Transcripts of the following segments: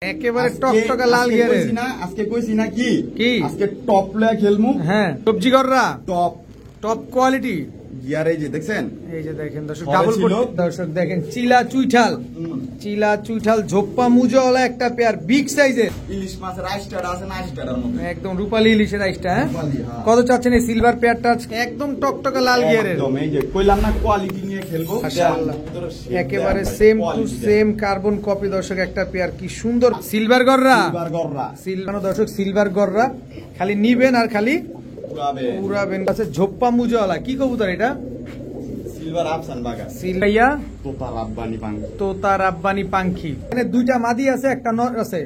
একেবারে টকটকা লাল গিয়ারের আজকে কইছি না কি আজকে টপ লয়া খেলমু। হ্যাঁ, সবজি গররা টপ টপ কোয়ালিটি গিয়ার। এই যে দেখছেন, এই যে দেখেন দর্শক, ডাবল কোট দর্শক দেখেন, চিলা চুইঠাল ঝোপ্পা মুজওয়ালা একটা পেয়ার, বিগ সাইজের ইলিশ মাছের আইসটা আছে না, আইসটার মধ্যে একদম রূপালী ইলিশের আইসটা। কত চাচ্ছেন এই সিলভার পেয়ারটা? একদম টকটকা লাল গিয়ারের। একদম এই যে কইলাম না কোয়ালিটি নিয়ে খেলবো। মাশাআল্লাহ, একেবারে same to same carbon copy দর্শক একটা পেয়ার। কি সুন্দর সিলভার গররা, সিলভার দর্শক, সিলভার গররা। খালি নিবেন আর খালি উড়াবেন। কাছে ঝোপ্পা মুজওয়ালা কি কবুতর এটা? সিলভার আফসান বাগা, সিলভাইয়া তোতা রাব্বানি পাঙ্খি। এখানে দুইটা মাদি আছে, একটা নর আছে,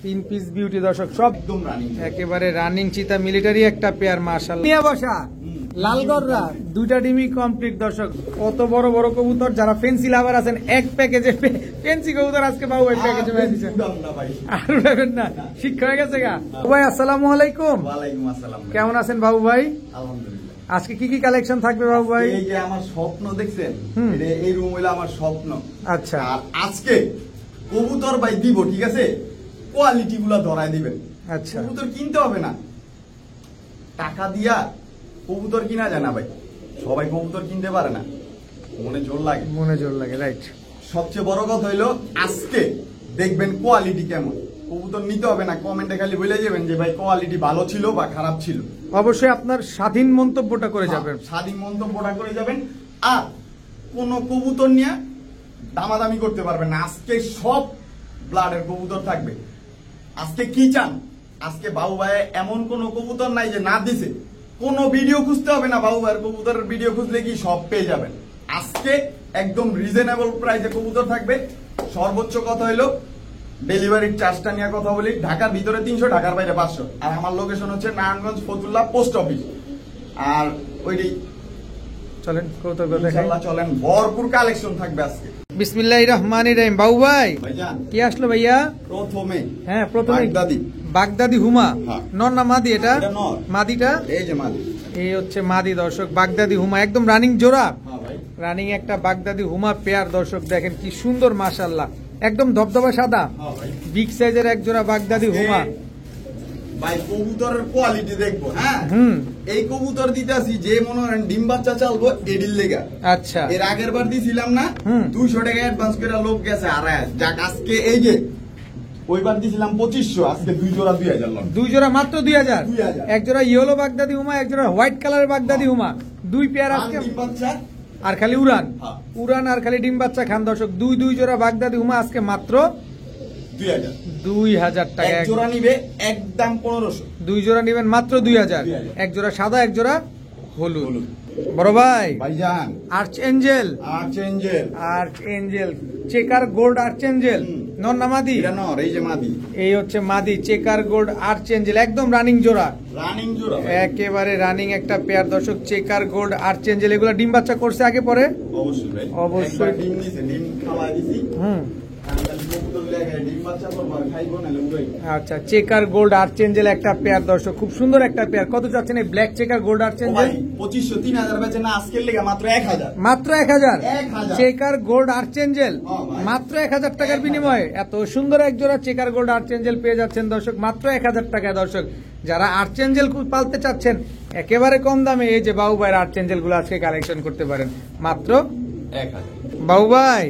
3 পিস বিউটি দর্শক, সব একদম রানিং, একেবারে রানিং চিতা মিলিটারি একটা পেয়ার। মাশাআল্লাহ, নিয়া বসা লাল গররা, দুইটা ডিমি কমপ্লিট দর্শক। কত বড় বড় কবুতর। যারা ফেন্সি লাভার আছেন, এক প্যাকেজে ফেন্সি কবুতর আজকে বাবু এক প্যাকেজে পেয়ে দিচ্ছেন। আর উঠাবেন না, শিক্ষা হয়ে গেছে গা। ভাই আসসালামু আলাইকুম। ওয়ালাইকুম আসসালাম, কেমন আছেন বাবু ভাই? আলহামদুলিল্লাহ। আজকে কি কি কালেকশন থাকবে বাবু ভাই? এই যে আমার স্বপ্ন দেখছেন, এই রুম হইলো আমার স্বপ্ন। আচ্ছা, আর আজকে কবুতর ভাই দিব, ঠিক আছে? কোয়ালিটি গুলা ধরায় দিবেন। আচ্ছা, কবুতর কিনতে হবে না, টাকা দিয়া কবুতর কিনা যায় না ভাই। সবাই কবুতর কিনতে পারে না, মনে জোর লাগে, রাইট। সবচেয়ে বড় কথা হইলো আজকে দেখবেন কোয়ালিটি কেমন। কবুতর নিতে হবে না, কমেন্টে খালি বলে যাবেন যে ভাই কোয়ালিটি ভালো ছিল বা খারাপ ছিল। অবশ্যই আপনার স্বাধীন মন্তব্যটা করে যাবেন, স্বাধীন মন্তব্যটা করে যাবেন। আর কোন কবুতর নিয়ে দামাদামি করতে পারবেন না। আজকে সব ব্লাডের কবুতর থাকবে। আজকে কি চান? আজকে বাবু ভাই এমন কোন কবুতর নাই যে না দিছে। কোন ভিডিও খুঁজতে হবে না, বাবু ভাইয়ের কবুতরের ভিডিও খুঁজলে কি সব পেয়ে যাবেন। আজকে একদম রিজনেবল প্রাইসে কবুতর থাকবে। সর্বোচ্চ কথা হইলো ডেলিভারির চার্জটা নিয়ে কথা বলি। ঢাকার ভিতরে 300, ঢাকার বাইরে 500। আর আমার লোকেশন হচ্ছে নারায়ণগঞ্জ ফতুল্লা পোস্ট অফিস। আর ওইটি চলেন কবুতর চলেন, ভরপুর কালেকশন থাকবে আজকে। বিসমিল্লাহির রহমানির রহিম। বাবু ভাই কি আসলো ভাইয়া? প্রথমে বাগদাদি হুমা, নর না মাদি? এটা মাদিটা, এই যে মাদি, এই হচ্ছে মাদি দর্শক, বাগদাদি হুমা, একদম রানিং জোড়া। রানিং একটা বাগদাদি হুমা পেয়ার দর্শক, দেখেন কি সুন্দর মাশাআল্লাহ, একদম ধবধবা সাদা, বিগ সাইজের এক জোড়া বাগদাদি হুমা। ভাই কবুতরের কোয়ালিটি দেখবো। হ্যাঁ, এই কবুতর দিতেছি যে মনে করেন ডিম বাচ্চা চালবো এডির লেগা। আচ্ছা, এর আগের বার দিছিলাম না 200 টাকা অ্যাডভান্স করে লোক গেছে আড়াই। যাক আজকে এই যে ওইবার দিছিলাম 2500, আজকে 2 জোড়া 2000। 2 জোড়া মাত্র 2000। এক জোড়া ইয়েলো বাগদাদি হুমা, এক জোড়া হোয়াইট কালারের বাগদাদি হুমা, 2 পেয়ার আজকে। ডিম বাচ্চা আর খালি উড়ান আর খালি ডিম বাচ্চা খান দর্শক। 2 জোড়া বাগদাদি হুমা আজকে মাত্র 2000 টাকা। এক জোড়া নিবে একদম 1500। 2 জোড়া নিবেন মাত্র 2000। এক জোড়া সাদা, এক জোড়া হলুদ। বড় ভাই ভাইজান, arch Angel checker gold arch Angel, নর না মাদি? এই যে মাদি, এই হচ্ছে মাদি, চেকার গোল্ড আর্চ এঞ্জেল, একদম রানিং জোড়া, একেবারে রানিং একটা পেয়ার দর্শক, চেকার গোল্ড আর্চ এঞ্জেল। এগুলা ডিম বাচ্চা করছে আগে পরে? অবশ্যই ডিম দিছে, ডিম খাওয়াই দিছি। আচ্ছা, চেকার গোল্ড আর্চ এঞ্জেল একটা পেয়ার দর্শক, খুব সুন্দর একটা পেয়ার। কত চাচ্ছেন এই black checker gold arch Angel? 2500, 3000 বেচে না আজকের লেগে মাত্র 1000। মাত্র 1000 চেকার গোল্ড আর্চ এঞ্জেল, মাত্র 1000 টাকার বিনিময়ে এত সুন্দর এক জোড়া চেকার গোল্ড আর্চ এঞ্জেল পেয়ে যাচ্ছেন দর্শক, মাত্র 1000 টাকায় দর্শক। যারা আর্চ এঞ্জেল পালতে চাচ্ছেন একেবারে কম দামে, এই যে বাবু ভাইয়ের আর্চ এঞ্জেল গুলো আজকে কালেকশন করতে পারেন মাত্র 1000। বাবু ভাই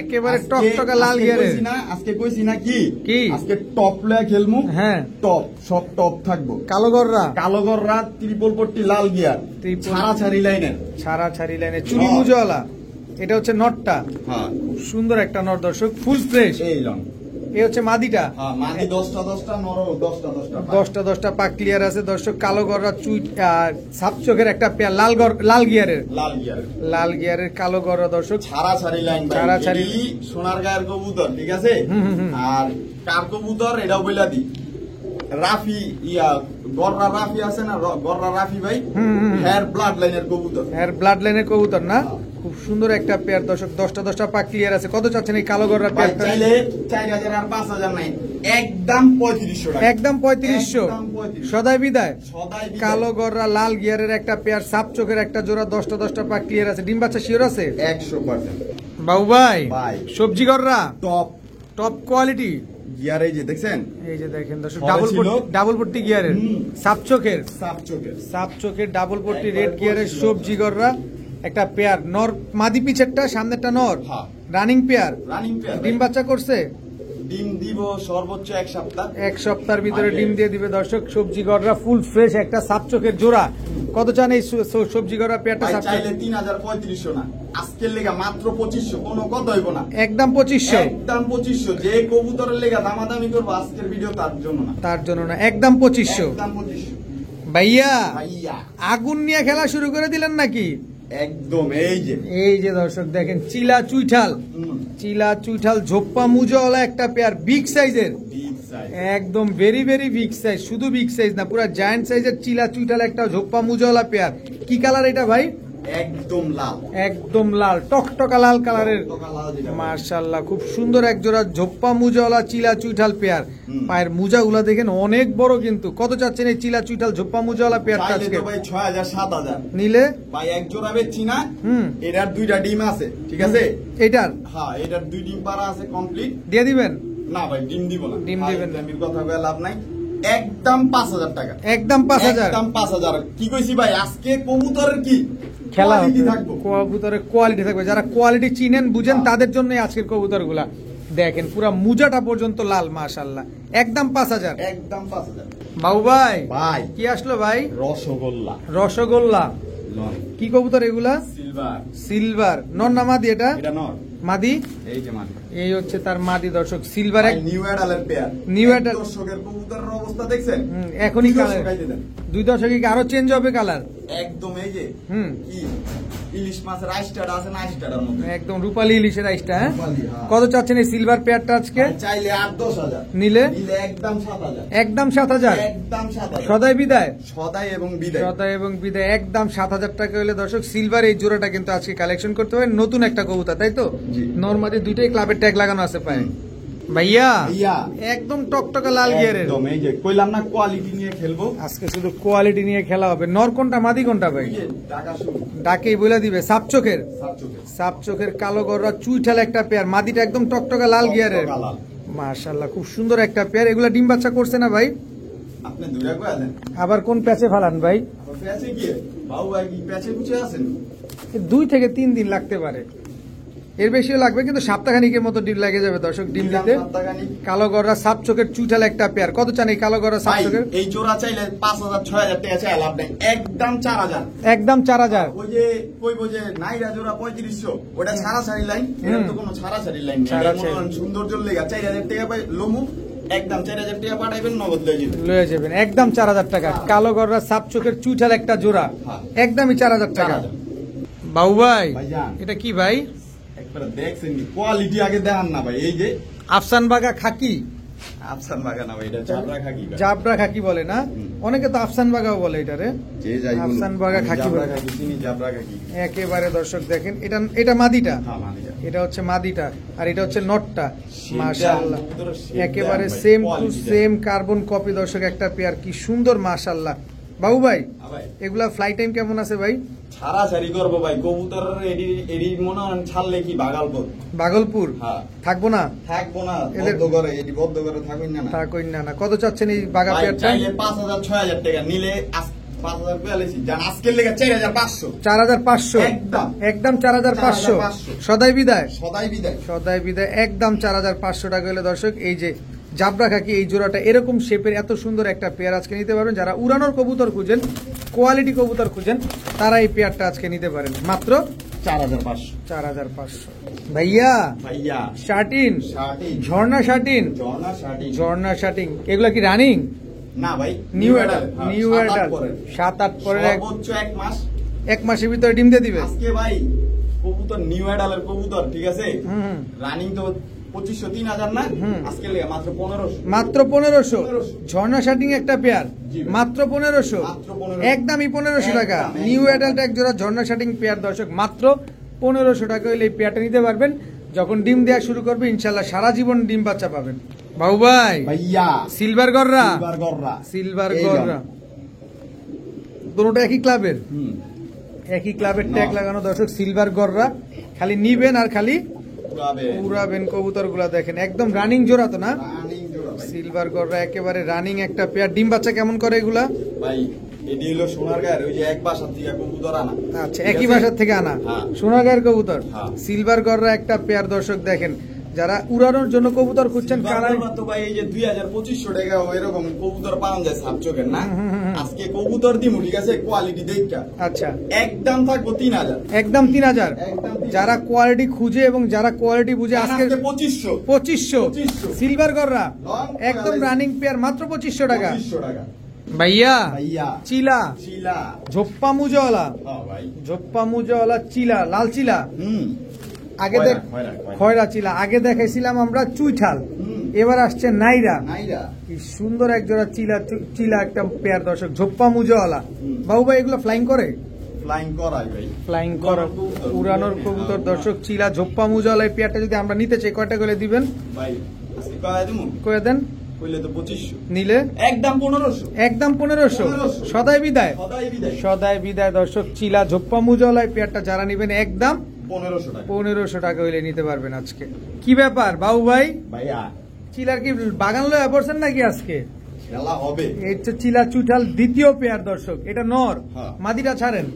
একেবারে টকটকা লাল গিয়ারের। আজকে কইছি না কি আজকে টপ লয়া খেলমু। হ্যাঁ, টপ, সব টপ থাকবো। কালো গররা ত্রিপল পট্টি লাল গিয়ার, ছাড়াছাড়ি লাইনের চুরি মুজওয়ালা। এটা হচ্ছে নটটা, খুব সুন্দর একটা নট দর্শক, ফুল ফ্রেশ। এই হচ্ছে মাদিটা, মাদি 10টা নর 10টা পাক ক্লিয়ার আছে দর্শক। কালো গররা সাপ চোখের একটা পেয়ার, লাল গিয়ারের কালো গররা দর্শক, ছাড়াছাড়ি সোনার গায়ের কবুতর, ঠিক আছে? আর কার কবুতর এটাও বইলা দি, রাফি গররা রাফি আছে না, গররা রাফি ভাই, হেয়ার ব্লাড লাইনের কবুতর না? খুব সুন্দর একটা পেয়ার দর্শক, 10টা পাক ক্লিয়ার আছে। কত চাচ্ছেন এই কালো গররা পেয়ার? চাইলে 4000 আর 5000 নাই, একদম 3500 টাকা। একদম 3500 সদাই বিদায়। কালো গররা লাল গিয়ারের একটা পেয়ার, সাপ চোখের একটা জোড়া, 10টা পাক ক্লিয়ার আছে। ডিম বাচ্চা শিওর আছে 100%। বাবু ভাই সবজি গররা টপ কোয়ালিটি, গিয়ার এই যে দেখছেন, এই যে দেখেন দর্শক, সবে ছিল। ডাবল পট্টি গিয়ারের, সাপ চোখের সাপ চোখের ডাবল পট্টি রেড গিয়ারের সবজি গররা একটা পেয়ার, নর মাদি পিছেরটা সামনেরটা নর, হ্যাঁ। রানিং পেয়ার, ডিম ডিম বাচ্চা করছে, ডিম দিব সর্বোচ্চ 1 সপ্তাহ। এক সপ্তাহের ভিতরে ডিম দিয়ে দিবে দর্শক। সবজি গররা ফুল ফ্রেশ একটা সাপ চোখের জোড়া। কত চান এই সবজি গররা পেয়ারটা? ভাই সাপ চাইলে 3035 না, আজকের লেগা মাত্র 2500, কোনো কথা হইব না, একদম 2500, একদম 2500। যে কবুতরের লেগা দামাদামি করবো আজকের ভিডিও তার জন্য না, তার জন্য না, একদম 2500। একদম 2500। ভাইয়া ভাইয়া আগুন নিয়ে খেলা শুরু করে দিলেন নাকি? একদম এই যে দর্শক দেখেন, চিলা চুইঠাল, চিলা চুইঠাল ঝোপ্পা মুজওয়ালা একটা পেয়ার, বিগ সাইজের, big size। একদম ভেরি ভেরি বিগ সাইজ, শুধু বিগ সাইজ না, পুরো জায়ান্ট সাইজের চিলা চুইঠাল একটা ঝোপ্পা মুজওয়ালা পেয়ার। কি কালার এটা ভাই? একদম লাল, একদম লাল, টকটকা লাল কালারের, টকা লাল যেটা। মাশাআল্লাহ খুব সুন্দর এক জোড়া ঝোপ্পা মুজাওয়ালা চিলা চুইঠাল পেয়ার। পায়ের মুজাগুলা দেখেন অনেক বড় কিন্তু। কত চাচ্ছেন এই চিলা চুইঠাল ঝোপ্পা মুজাওয়ালা পেয়ারটা চাইলে আজকে? তো ভাই 6000 7000 নিলে ভাই এক জোড়া বেচছি না। হুম। এটার 2টা ডিম আছে, ঠিক আছে? এটার হ্যাঁ, এটার 2 ডিম পারা আছে কমপ্লিট। দিয়ে দিবেন? না ভাই ডিম দিব না, ডিম দিবেন না। আমি কথা বলে লাভ নাই, একদম 5000 টাকা, একদম 5000। একদম 5000। কি কইছি ভাই, আজকে কবুতরের কি খেলা quality থাকবো। কবুতরের কোয়ালিটি থাকবে, যারা কোয়ালিটি চিনেন বুঝেন তাদের জন্যই আজকের কবুতর গুলা। দেখেন পুরা মুজাটা পর্যন্ত লাল, মাশাআল্লাহ, একদম 5000। একদম 5000। বাবু ভাই ভাই কি আসলো ভাই? রসগোল্লা, রসগোল্লা। নর কি কবুতর এগুলা? সিলভার। সিলভার, নর না মাদি? এটা এটা নর, মাদি। এই যে মানে এই হচ্ছে তার মাদি দর্শক, সিলভার। নিউ অ্যাডালের পেয়ার। New Adal। দর্শকের কবুতরের অবস্থা দেখছেন? এখনই দুই কালার, দর্শক আইতে দেন। 2 দশকে কি আরো চেঞ্জ হবে কালার? একদম এই যে হুম। কি ইলিশ মাছের আইসটাটা আছে না, আইসটাটার মধ্যে একদম রূপালী ইলিশের আইসটা। হ্যাঁ, রূপালী, হ্যাঁ। কত চাচ্ছেন এই সিলভার পেয়ারটা আজকে? চাইলে 8-10 নিলে? নিলে একদম 7000, একদম 7000। একদম 7000। সদাই বিদায়, সদাই এবং বিদায়। সদাই এবং বিদায়, একদম 7000 টাকা হলে দর্শক সিলভার এই জোড়াটা কিন্তু আজকে কালেকশন করতে পারেন। নতুন একটা কবুতর, তাই তো? জি। নরমাদি দুইটাই ক্লাবের ট্যাগ লাগানো আছে পায়ে। ভাইয়া ভাইয়া একদম টকটকা লাল গিয়ারের, একদম এই যে কইলাম না কোয়ালিটি নিয়ে খেলবো। আজকে শুধু কোয়ালিটি নিয়ে খেলা হবে। নর কোনটা মাদি কোনটা ভাই? এই যে টাকা শুরু ডাকেই বলে দিবে। সাপ চোখের, সাত চোখে। সাপ চোখের কালো গররা চুইঠাল একটা পেয়ার, মাদিটা একদম টকটকা লাল গিয়ারের। টকটকা লাল। মাশাআল্লাহ খুব সুন্দর একটা পেয়ার। এগুলা ডিম বাচ্চা করছে না ভাই? আপনি দুইটা কইয়া দেন। আবার কোন প্যাচে ফালান ভাই? আবার প্যাচে গিয়ে বাবু ভাই কি প্যাচে গুছে আছেন? 2 থেকে 3 দিন লাগতে পারে, এর বেশিও লাগবে, কিন্তু সপ্তাহখানিকের মতো ডিম লেগে যাবে দর্শক ডিম দিতে। সপ্তাহখানিক। কালো গররা সাপ চোখের চুইঠাল একটা পেয়ার। কত চান এই কালো গররা সাপ ভাই চোখের? এই জোড়া চাইলে 5000-6000 টাকা চাই, লাভ নাই, একদম 4000। একদম 4000। ওই যে কইবো যে নাইরা জোড়া 3500, ওটা ছাড়াছাড়ি লাইন, এটা তো কোনো ছাড়াছাড়ি লাইন না, এটা ছাড়াছাড়ি। মনে হয় সৌন্দর্যের লেগা 4000 টাকা পাই লমু, একদম 4000 টাকা পাঠাইবেন, নগদ লয়ে যাবেন। লয়ে যাবেন একদম 4000 টাকা। কালো গররা সাপ চোখের চুইঠাল একটা জোড়া, হ্যাঁ। একদমই 4000 টাকা। 4000। বাবু ভাই ভাইজান। এটা কি ভাই? একবার দেখছেন কি কোয়ালিটি আগে দেখান না ভাই, এই যে আফসান বাগা খাকি, আফসান বাগা না ভাই, এটা চাবড়া খাকি ভাই। জাবরা খাকি বলে না? অনেকে তো আফসান বাগাও বলে এটারে। যে যাই বলুন, আফসান বাগা আমি খাকি জাবরা বলে। খাকি চিনি, জাবরা খাকি। একেবারে দর্শক দেখেন, এটা মাদিটা, হ্যাঁ মানিকা। এটা হচ্ছে মাদিটা, আর এটা হচ্ছে নটটা। Shape মাশাআল্লাহ দেন, কবুতরের shape একেবারে দেন ভাই, সেম টু quality দেন। সেম কার্বন কপি দর্শক একটা পেয়ার, কি সুন্দর মাশাআল্লাহ। বাবু ভাই হ্যাঁ ভাই। এগুলা ফ্লাই টাইম কেমন আছে ভাই? ছাড়াছাড়ি করবো ভাই, কবুতরের এডি মনে হয় ছাড়লে কি বাগালপুর। ভাগলপুর হ্যাঁ। থাকবো না? থাকবো না, এদের- বদ্ধ করে, এডি বদ্ধ করে থাকুন না। তা কই না না। কত চাচ্ছেন এই বাগা ভাই পেয়ারটা? চাইলে 5000-6000 টাকা, নিলে 5000 টাকা লেছি, জান আজকের লেগে 4500। 4500। একদম। একদম 4500। 4500 সদাই বিদায়, সদাই বিদায়। সদাই বিদায়, একদম 4500 টাকা হলে দর্শক এই যে জাবরা খাকি এই জোড়াটা এরকম শেপের এত সুন্দর একটা পেয়ার আজকে নিতে পারবেন। যারা উড়ানোর কবুতর খুঁজেন, কোয়ালিটি কবুতর খুঁজেন, তারা এই পেয়ারটা আজকে নিতে পারেন মাত্র 4500। 4500। ভাইয়া ভাইয়া শার্টিন, শার্টিং, ঝর্ণা শার্টিন, জর্না শার্টিং। ঝর্ণা শার্টিং, এগুলা কি রানিং? না ভাই, নিউ অ্যাডাল, হ্যাঁ, নিউ 7-8 অ্যাডাল, পরের। 7-8 পরের সর্বোচ্চ 1 মাস। 1 মাসের ভিতরে ডিম দিয়ে দিবে। আজকে ভাই কবুতর নিউ অ্যাডালের কবুতর, ঠিক আছে? হুম। রানিং তো 2500-3000 না, হুম। আজকে লেগে মাত্র 1500। মাত্র 1500। ঝর্ণা শার্টিং একটা পেয়ার জি ভাই। মাত্র 1500। মাত্র 1500। একদমই 1500 টাকা। একদম, নিউ একদম। অ্যাডাল্ট এক জোড়া ঝর্ণা শার্টিং পেয়ার দর্শক মাত্র 1500 টাকা হলে এই পেয়ারটা নিতে পারবেন। যখন ডিম দেওয়া শুরু করবে ইনশাল্লাহ সারা জীবন ডিম বাচ্চা পাবেন। বাবু ভাই ভাইয়া সিলভার গররা, সিলভার গররা, সিলভার এই গররা দুটোটা একই ক্লাবের, হুম, একই ক্লাবের ট্যাগ লাগানো দর্শক। সিলভার গররা খালি নিবেন আর খালি পুরাবে। উড়াবেন কবুতর গুলা। দেখেন একদম রানিং জোড়া তো না? রানিং জোড়া ভাই। সিলভার গড়রা একেবারে রানিং একটা পেয়ার। ডিম বাচ্চা কেমন করে এগুলা? ভাই এটি হলো সোনার গায়ের, ওই যে এক বাসার থেকে কবুতর আনা। আচ্ছা, ঠিক একই আছে? বাসার থেকে আনা হ্যাঁ। সোনাগাঁয়ের কবুতর। হ্যাঁ। সিলভার গড়রা একটা পেয়ার। দর্শক দেখেন, যারা উড়ানোর জন্য কবুতর খুঁজছেন কালার, সিলভার তো ভাই এই যে 2000-2500 টাকা এরকম কবুতর পাওয়া যায় সাপ চোখের না। আজকে কবুতর দিমু, ঠিক আছে, কোয়ালিটি দেখা আচ্ছা একদম থাকবো 3000। একদম 3000। একদম 3000। যারা কোয়ালিটি খুঁজে এবং যারা কোয়ালিটি বুঝে আজকে 2500 2500 সিলভার গড়রা Long একদম pear। রানিং পেয়ার, মাত্র 2500 টাকা। 2500 টাকা ভাইয়া ভাইয়া। চিলা চিলা। ঝোপ্পা মুজওয়ালা, হ্যাঁ ভাই। ঝোপ্পা মুজওয়ালা চিলা, লাল চিলা। আগে খয়রা, দেখ খয়রা, খয়রা। খয়রা চিলা, আগে দেখাইছিলাম আমরা চুইঠাল, হুম। এবার আসছে নাইরা। নাইরা। কি সুন্দর এক জোড়া চিলা, চিলা একটা পেয়ার। দর্শক ঝোপ্পা মুজওয়ালা। হুম। বাবু ভাই এগুলো ফ্লাইং করে? ফ্লাইং করাই ভাই। ফ্লাইং করা উড়ানোর কবুতর। দর্শক চিলা ঝোপ্পা মুজওয়ালা এই পেয়ারটা যদি আমরা নিতে চাই কয়টা করে দিবেন? ভাই আজকে কয় দিমু? করে দেন। কইলে তো 2500। নিলে একদম 1500। একদম 1500। সদাই বিদায়। সদাই বিদায়। সদাই বিদায়। দর্শক চিলা ঝোপ্পা মুজওয়ালা এই পেয়ারটা যারা নিবেন একদম 1500 টাকা। 1500 টাকা হইলে নিতে পারবেন আজকে। কি ব্যাপার বাবু ভাই, ভাইয়া চিলার কি বাগান লয়ে পড়ছেন নাকি আজকে? খেলা হবে। এই হচ্ছে চিলা চুইঠাল দ্বিতীয় পেয়ার। দর্শক এটা নর, হ্যাঁ। মাদিটা ছাড়েন।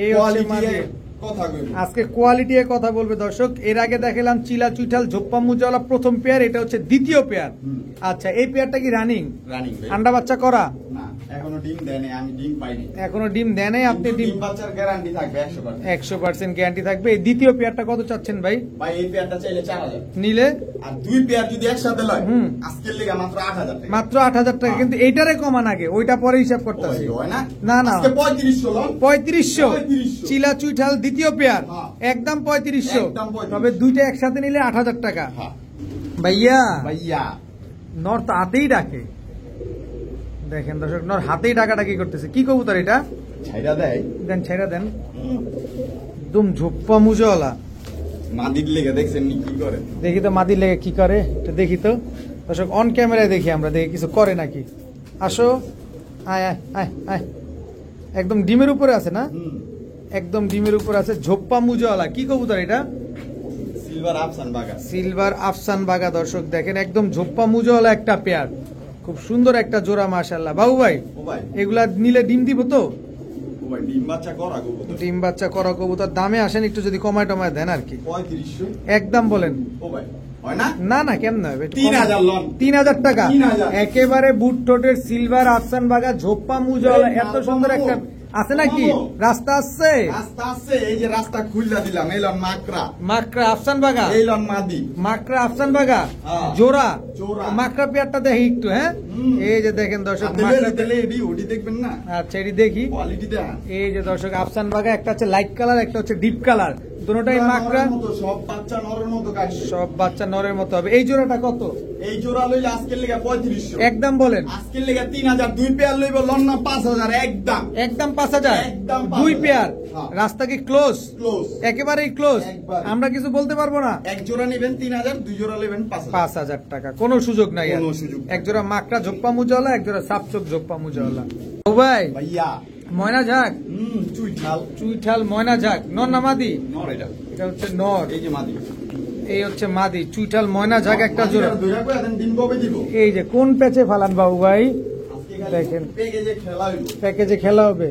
এই হচ্ছে কোয়ালিটি মাদি। কথা কইব। আজকে কোয়ালিটি এর কথা বলবে দর্শক। এর আগে দেখালাম চিলা চুইঠাল ঝোপ্পা মুজওয়ালা প্রথম পেয়ার, এটা হচ্ছে দ্বিতীয় পেয়ার। হুম। আচ্ছা, এই পেয়ারটা কি রানিং? রানিং ভাই। আন্ডা বাচ্চা করা? না, এখনো ডিম দেয়নি, আমি ডিম পাইনি। এখনো ডিম দেয় নাই, আপনি কিন্তু ডিম ডিম বাচ্চার গ্যারান্টি থাকবে 100%। 100% গ্যারান্টি থাকবে। এই দ্বিতীয় পেয়ারটা কত চাচ্ছেন ভাই? ভাই এই পেয়ারটা চাইলে 4000। নিলে আর দুই পেয়ার যদি একসাথে লয়, হুম। আজকের লেগে মাত্র 8000 টাকা। মাত্র 8000 টাকা। কিন্তু এইটারে কমান আগে, ওইটা পরে হিসাব করতেছি। ওই হয় না? না, না। আজকে 3500 লন। 3500 3500 চিলা চুইঠাল দ্বিতীয় পেয়ার, হ্যাঁ। একদম 3500। একদম 3500। তবে দুইটা একসাথে নিলে 8000 টাকা। হ্যাঁ ভাইয়া ভাইয়া। নর তো হাতেই ডাকে। দেখেন দর্শক, নর হাতেই ডাকাডাকি করতেছে। কি কবুতর এটা? ছাইরা দেয়। দেন, ছেড়া দেন। একদম ঝোপ্পা মুজওয়ালা। মাদির লেগে দেখছেন নি কি করে? দেখি তো মাদির লেগে কি করে, একটু দেখি তো দর্শক। অন ক্যামেরায় দেখি আমরা, দেখি কিছু করে নাকি। আসো, আয় আয় আয় আয়। একদম ডিমের উপরে আছে না? হুম। একদম ডিমের উপর আছে। ঝোপ্পা মুজওয়ালা। কি কবুতর এটা? সিলভার আফসান বাগা। সিলভার আফসান বাগা। দর্শক দেখেন, একদম ঝোপ্পা মুজওয়ালা একটা পেয়ার। খুব সুন্দর একটা জোড়া মাশাআল্লাহ। বাবু ভাই ও ভাই, এগুলা নিলে ডিম দিব তো? ও ভাই ডিম বাচ্চা করা কবুতর। ডিম বাচ্চা করা কবুতর। দামে আসেন একটু, যদি কমায় টমায় দেন আর কি। 3500। একদম বলেন। ও ভাই হয় না? না না, কেমন হবে? 3000 লন। 3000 টাকা। 3000 একেবারে বুট টোটের সিলভার আফসান বাগা ঝোপ্পা মুজওয়ালা। এত সুন্দর একটা আছে নাকি? রাস্তা আছে, রাস্তা আছে। এই যে রাস্তা খুললা দিলাম। এই লন মাকড়া। মাকড়া আফসান বাগা। এই লন মাদি। মাকড়া আফসান বাগা হ্যাঁ। জোড়া। জোড়া। মাকড়া পেয়ারটা দেখি একটু। হ্যাঁ, হুম। এই যে দেখেন দর্শক, হাতে মাকড়া দিলে এডি ওডি দেখবেন না? আচ্ছা, এটি দেখি। কোয়ালিটি দেন। এই যে দর্শক আফসান বাগা, একটা হচ্ছে লাইট কালার, একটা হচ্ছে ডিপ কালার। দুটোটাই মাকড়া। নরের মতো, সব বাচ্চা নরের মতো কাজ। সব বাচ্চা নরের মতো হবে। এই জোড়াটা কত? এই জোড়া লইলে আজকের লেগে 3500। একদম বলেন। আজকের লেগে 3000। দুই পেয়ার লইব লন না 5000 একদম। একদম 5000। একদম 5000 দুই পেয়ার। হ্যাঁ। রাস্তা কি ক্লোজ? ক্লোজ। একেবারেই ক্লোজ। একবারে। আমরা কিছু বলতে পারবো না। এক জোড়া নেবেন 3000, দুই জোড়া নেবেন 5000। 5000 টাকা, কোনো সুযোগ নাই আর। কোনো সুযোগ নাই। এক জোড়া মাকড়া ঝোপ্পা মুজওয়ালা, এক জোড়া সাপচোক ঝোপ্পা মুজওয়ালা। ও ভাই, ভাইয়া। ময়না ঝাক চুইঠাল। চুইঠাল ময়না ঝাক নর না মাদি? নর এটা। এটা হচ্ছে নর, এই যে মাদি। এই হচ্ছে মাদি। চুইঠাল ময়না ঝাক একটা জোড়া। দুইটা কই দেন, দিন কবে দিব? এই যে কোন প্যাচে ফালান বাবু ভাই? আজকে খালি দেখেন। পেগে খেলা হইলো। প্যাকেজে খেলা হবে।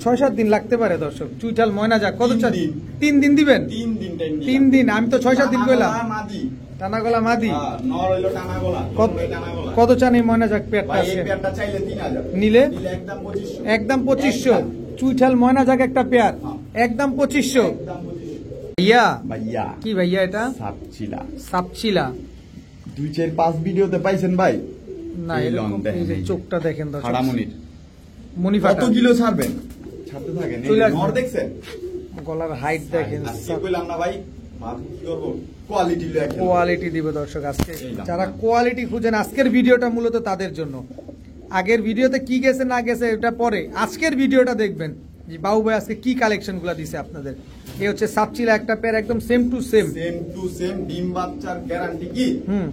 6-7 দিন লাগতে পারে দর্শক। চুইঠাল ময়না যাক কত 3 চান? দিন। 3 দিন দিবেন? 3 দিন টাইম 3 দিন। আমি তো 6-7 দিন কইলাম। মাদি। টানা গলা মাদি। হ্যাঁ, নর হইলো টানা গলা। কত টানা গলা। কত চান এই ময়না যাক পেয়ারটা ভাই এই আছে? পেয়ারটা চাইলে 3000। নিলে নিলে একদম 2500। একদম 2500। চুইঠাল ময়না যাক একটা পেয়ার, হ্যাঁ। একদম 2500। একদম 2500। ভাইয়া ভাইয়া। কি ভাইয়া এটা? সাপচিলা। সাপচিলা 2-4-5 ভিডিওতে পাইছেন ভাই? না, এই লং এরকম। দেখেন, এই যে এই যে। চোখটা দেখেন দর্শক, হাড়ামনির। মনিফাটা কত কিলো ছাড়বেন? ছাড়তে থাকেন। এই চলে যে আসবে। নর দেখছেন? গলার হাইট দেখেন। আজকে কইলাম না ভাই, মাছ কি করব? কোয়ালিটি লয়ে খেলবো। কোয়ালিটি দিব দর্শক আজকে। এই নাম যারা না। কোয়ালিটি খুঁজেন আজকের ভিডিওটা মূলত তাদের জন্য। আগের ভিডিওতে কি গেছে না গেছে এটা পরে, আজকের ভিডিওটা দেখবেন যে বাবু ভাই আজকে কি কালেকশন গুলা দিছে আপনাদের। এই হচ্ছে সাপচিলা একটা পেয়ার, একদম same to same. Same to same. ডিম বাচ্চার গ্যারান্টি কি? হুম।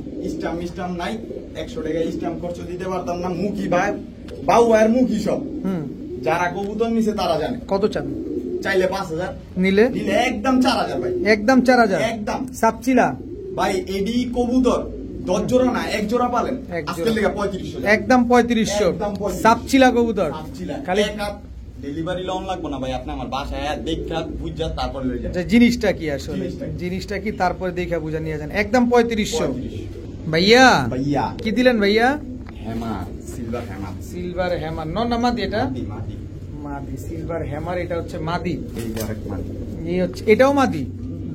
স্টাম নাই। 100 টাকা স্টাম খরচ দিতে পারতাম না। মুখি ভাই, বাউ ভাইয়ের মুখি সব। হুম। যারা কবুতর নিছে তারা জানে। কত চান? চাইলে 5000, নিলে নিলে একদম 4000 ভাই। একদম 4000। একদম। সাপচিলা ভাই এডি কবুতর 10 জোড়া না, 1 জোড়া পালেন এক আজকের জোড়া। লেগে 3500 একদম 3500 একদম 3500 সাপচিলা কবুতর খালি ডেলিভারি লোন লাগবে না ভাই, আপনি আমার বাসায় দেখা বুঝা তারপর লয়ে যান। যে জিনিসটা কি আসলে জিনিসটা কি? জিনিসটা কি তারপরে দেখে বুঝা নিয়ে যান। একদম 3500 3500 ভাইয়া ভাইয়া কি দিলেন ভাইয়া? Hammer, silver hammer, silver hammer নর না মাদি? এটা মাদি মাদি, মাদি সিলভার হ্যামার, এটা হচ্ছে মাদি, এই যে আরেক মাদি, এই হচ্ছে এটাও মাদি,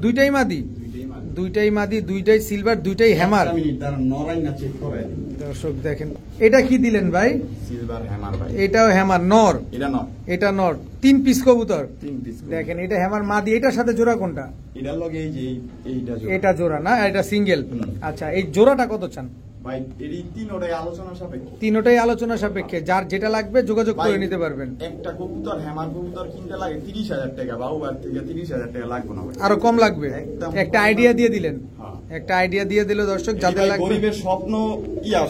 দুইটাই মাদি, দুইটাই মাদি। দুইটাই মাদি, দুইটাই সিলভার, দুইটাই হ্যামার। একটা মিনিট দাঁড়ান, নরাই না চেক করে। দর্শক দেখেন এটা কি দিলেন ভাই? সিলভার হ্যামার ভাই, এটাও হ্যামার নর, এটা নয়, এটা নর, 3 পিস কবুতর 3 পিস দেখেন। এটা হ্যামার মাদি, এটার সাথে জোড়া কোনটা? এটার লগে এই যে এইটা জোড়া। এটা জোড়া না, এটা সিঙ্গেল। হুম। আচ্ছা এই জোড়াটা কত চান? ভাই এরই তিনোটাই আলোচনা সাপেক্ষে। তিনটাই আলোচনা সাপেক্ষে, যার যেটা লাগবে যোগাযোগ করে ভাই, নিতে পারবেন। একটা কবুতর হ্যামার কবুতর কিনতে লাগে 30,000 টাকা, বাবুবার থেকে 30,000 টাকা লাগবে না ভাই। আরো কম লাগবে? একদম একটা আইডিয়া দিয়ে দিলেন, হ্যাঁ। একটা আইডিয়া দিয়ে দিল দর্শক এই যাদের ভাই লাগবে। গরিবের স্বপ্ন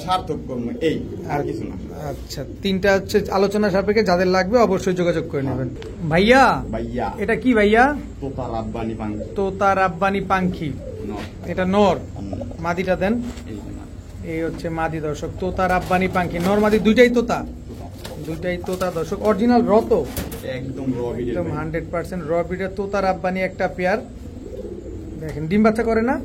সার্থক করবে, এই আর কিছু না। আচ্ছা তিনটা হচ্ছে আলোচনা সাপেক্ষে, যাদের লাগবে অবশ্যই যোগাযোগ করে নেবেন। ভাইয়া ভাইয়া এটা কি ভাইয়া? তোতা রাব্বানি পাঙ্গি তোতা রাব্বানি পাঙ্খি, নর। এটা নর, হুম, মাদিটা দেন। এই যে না, এই হচ্ছে মাদি দর্শক, তোতা রাব্বানি পাঙ্খি, নর মাদি দুইটাই তোতা, দুইটাই তোতা দর্শক, অরিজিনাল রত, একদম র ভিডিও একদম 100% র বিডের তোতা রাব্বানি একটা পেয়ার। দেখেন ডিম বাচ্চা করে না?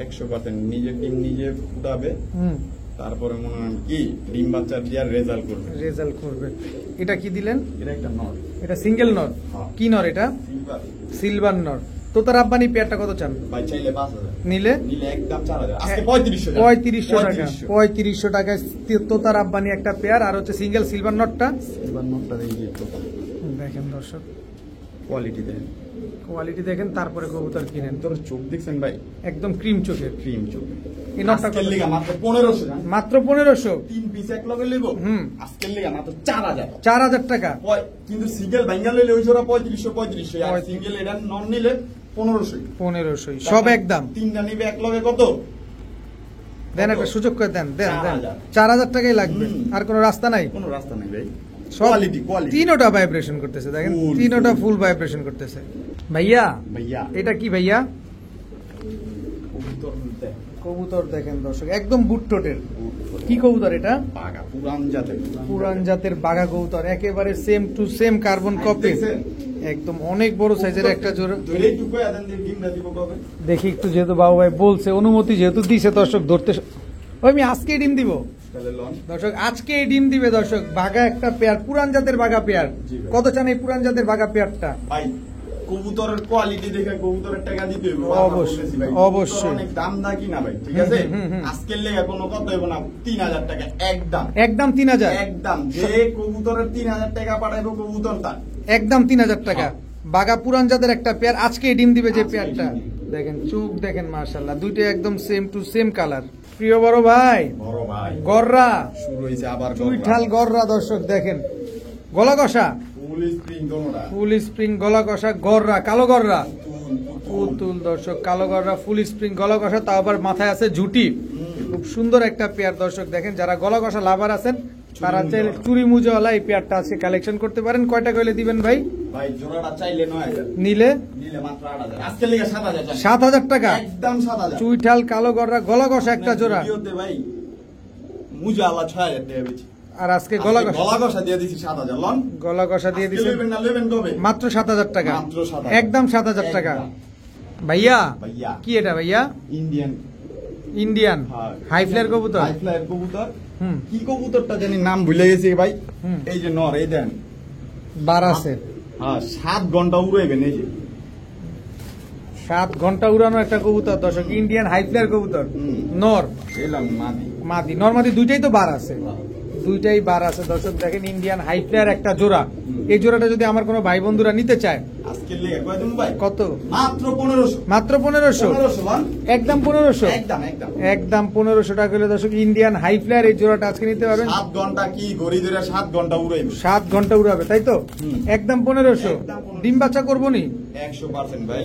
100% নিজের ডিম নিজে ফুটাবে, হুম, তারপরে মনে হয় কি ডিম বাচ্চা দিয়ে রেজাল্ট করবে। রেজাল্ট করবে। এটা কি দিলেন? এটা একটা নর, এটা সিঙ্গেল নর। হ্যাঁ। কি নর এটা? সিলভার সিলভার নর। তোতা রাব্বানি পেয়ারটা কত চান ভাই, চাইলে 5,000, নিলে? নিলে একদম 4,000, আজকে 3500 টাকা। 3500 টাকা, 3500 টাকায় তোতা রাব্বানি একটা পেয়ার, আর হচ্ছে সিঙ্গেল সিলভার নটটা। সিলভার নটটা এই যে তোতা, দেখেন দর্শক কোয়ালিটি দেখেন, কোয়ালিটি দেখেন, তারপরে কবুতর কিনেন। তোর চোখ দেখছেন ভাই, একদম ক্রিম চোখের। ক্রিম চোখ। এই নটটা আজকের কত? লিগা মাত্র 1500 জান। মাত্র 1500, 3 পিস এক লগে লইব। হুম। আজকের লিগা মাত্র 4000। 4000 টাকা। কিন্তু সিঙ্গেল ভাঙ্গা লইলে ওই জোড়া 3500 আর 3500 সিঙ্গেল এটা নন নিলে 1500। 1500 সব একদম। তিনটা নিবে এক লগে কত? দেন কত? একটা সুযোগ করে দেন, দেন দেন। 4000 4000 টাকাই লাগবে, হুম। আর কোনো রাস্তা নাই। কোনো রাস্তা নাই ভাই। সব কোয়ালিটি কোয়ালিটি। তিনোটা ভাইব্রেশন করতেছে দেখেন, Full, তিনোটা full. ফুল ভাইব্রেশন করতেছে। ভাইয়া ভাইয়া এটা কি ভাইয়া? কবুতর বলতে কবুতর দেখেন দর্শক, একদম বুটটোটের। কি কবুতর এটা? পাগা পুরান জাতের। পুরান জাতের বাঘা কবুতর, একেবারে same to same carbon copy, দেখছেন? একদম অনেক বড় সাইজের একটা জোড়া। ধরেই টুকু আদান দিয়ে ডিমটা দিব কবে? দেখি একটু, যেহেতু বাবু ভাই বলছে, অনুমতি যেহেতু দিছে দর্শক ধরতে, ওই আমি আজকে ডিম দিব তাহলে লন। দর্শক, আজকে ডিম দিবে দর্শক। বাঘা একটা পেয়ার, পুরান জাতের বাঘা পেয়ার। জি ভাই। কত চান এই পুরান জাতের বাঘা পেয়ারটা? ভাই কবুতরের কোয়ালিটি দেখে কবুতরের টাকা দিতে হবে। অবশ্যই, বলতেছি ভাই, অবশ্যই। কবুতর অনেক দাম দা কিনা ভাই, ঠিক আছে? হুম, হুম, হুম। আজকের লেগে কোনো কত হইব না, 3000 টাকা একদম। একদম 3000, একদম যে কবুতরের 3000 টাকা পাঠাইবো কবুতর তার। একদম 3000 টাকা। হ্যাঁ। বাঘা পুরান জাতের একটা পেয়ার, আজকে ডিম দিবে যে আজকেই পেয়ারটা। ডিম দিবে। দেখেন চোখ দেখেন, মাশাআল্লাহ, দুইটা একদম সেম টু সেম কালার। প্রিয় বড় ভাই, বড় ভাই গররা, শুরু হইছে আবার চুইঠাল গররা দর্শক দেখেন, গলা কষা, ফুল স্প্রিং দোনোটা। ফুল স্প্রিং গলা কষা গররা, কালো গররা, ফুল পুতুল দর্শক, কালো গররা ফুল স্প্রিং গলা কষা, তাও আবার মাথায় আছে ঝুটি। খুব সুন্দর একটা পেয়ার দর্শক দেখেন, যারা গলা কষা লাভার আছেন তারা চাইলে চুরি মুজোওয়ালা এই পেয়ারটা আছে কালেকশন করতে পারেন। কয়টা কইলে দিবেন ভাই? ভাই জোড়াটা চাইলে 9000, নিলে নিলে মাত্র 8000। আজকের লেগে 7000 চাই। 7000 টাকা। একদম 7000। চুইঠাল কালো গররা গলা কষা একটা জোড়া, ভিডিওতে ভাই মুজা আল্লাহ 6000 টাকা বেচি। আর আজকে গলা কষা, গলা কষা দিয়ে দিছি 7000 লন। গলা কষা দিয়ে আজকে দিছেন লইবেন না লইবেন কবে? মাত্র 7000 টাকা, মাত্র 7000 একদম 7000 টাকা। একদম। ভাইয়া ভাইয়া কি এটা ভাইয়া? ইন্ডিয়ান ইন্ডিয়ান হাই ফ্লায়ার কবুতর। হাই ফ্লায়ার কবুতর। হুম, কি কবুতরটা জানি নাম ভুলে গেছি ভাই। হুম। এই যে নর, এই দেন। বার আছে, হ্যাঁ 7 ঘন্টা উড়াইবেন এই যে। 7 ঘন্টা উড়ানো একটা কবুতর দর্শক, ইন্ডিয়ান হাই ফ্লায়ার কবুতর, হুম। নর এলাম মাদি। মাদি, নর মাদি দুইটাই তো বার আছে, দুইটাই বার আছে দর্শক দেখেন, ইন্ডিয়ান হাই ফ্লায়ার একটা জোড়া। এই জোড়াটা যদি আমার কোনো ভাই বন্ধুরা নিতে চায়, আজকের লেগে কয় দিন ভাই? কত? মাত্র 1500। মাত্র 1500, 1500 লন। একদম 1500, একদম একদম। একদম 1500 টাকা হলে দর্শক ইন্ডিয়ান হাই ফ্লায়ার এই জোড়াটা আজকে নিতে পারবেন। 7 ঘন্টা কি ঘড়ি ধরে 7 ঘন্টা উড়াইবে। 7 ঘন্টা উড়াবে তাই তো? হুম। একদম 1500। একদম 1500। ডিম বাচ্চা করবো নি 100% ভাই।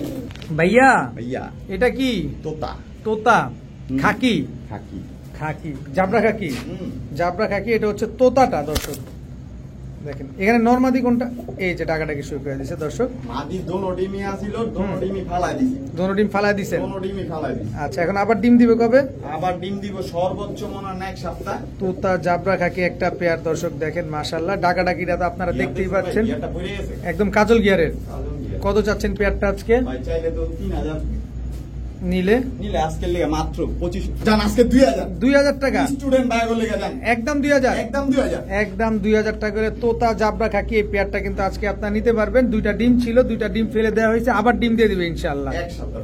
ভাইয়া? ভাইয়া এটা কি? তোতা তোতা হুম। খাকি, খাকি। খাকি জাবরা খাকি, হুম। জাবরা খাকি, এটা হচ্ছে তোতাটা দর্শক দেখেন এখানে নরমাদি কোনটা, এই যে টাকাটাকে শুরু করে দিয়েছে দর্শক। মাদি দোনো ডিমই আসিল, দোনো ডিমই ফালাই দিছি, দোনো ডিম ফালাই দিছেন। দোনো ডিমই ফালাই দিছি। আচ্ছা এখন আবার ডিম দিবে কবে? আবার ডিম দিব সর্বোচ্চ মনে হয় এক সপ্তাহ। তোতা জাবরা খাকি একটা পেয়ার দর্শক দেখেন মাশাআল্লাহ, ডাকাডাকিটা তো আপনারা দেখতেই পাচ্ছেন এটা পড়ে গেছে একদম কাজল গিয়ারের। কত চাচ্ছেন পেয়ারটা আজকে? ভাই চাইলে তো 3000 নিলে নিলে আজকে লেগে মাত্র 25 জান, আজকে 2000 2000 টাকা স্টুডেন্ট ভাই বলে জান, একদম 2000, একদম 2000, একদম 2000 টাকা করে তোতা জাবরা খাকি এই পেয়ারটা কিন্তু আজকে আপনারা নিতে পারবেন। দুইটা ডিম ছিল, দুইটা ডিম ফেলে দেওয়া হয়েছে, আবার ডিম দিয়ে দিবে ইনশাআল্লাহ। এক সপ্তাহ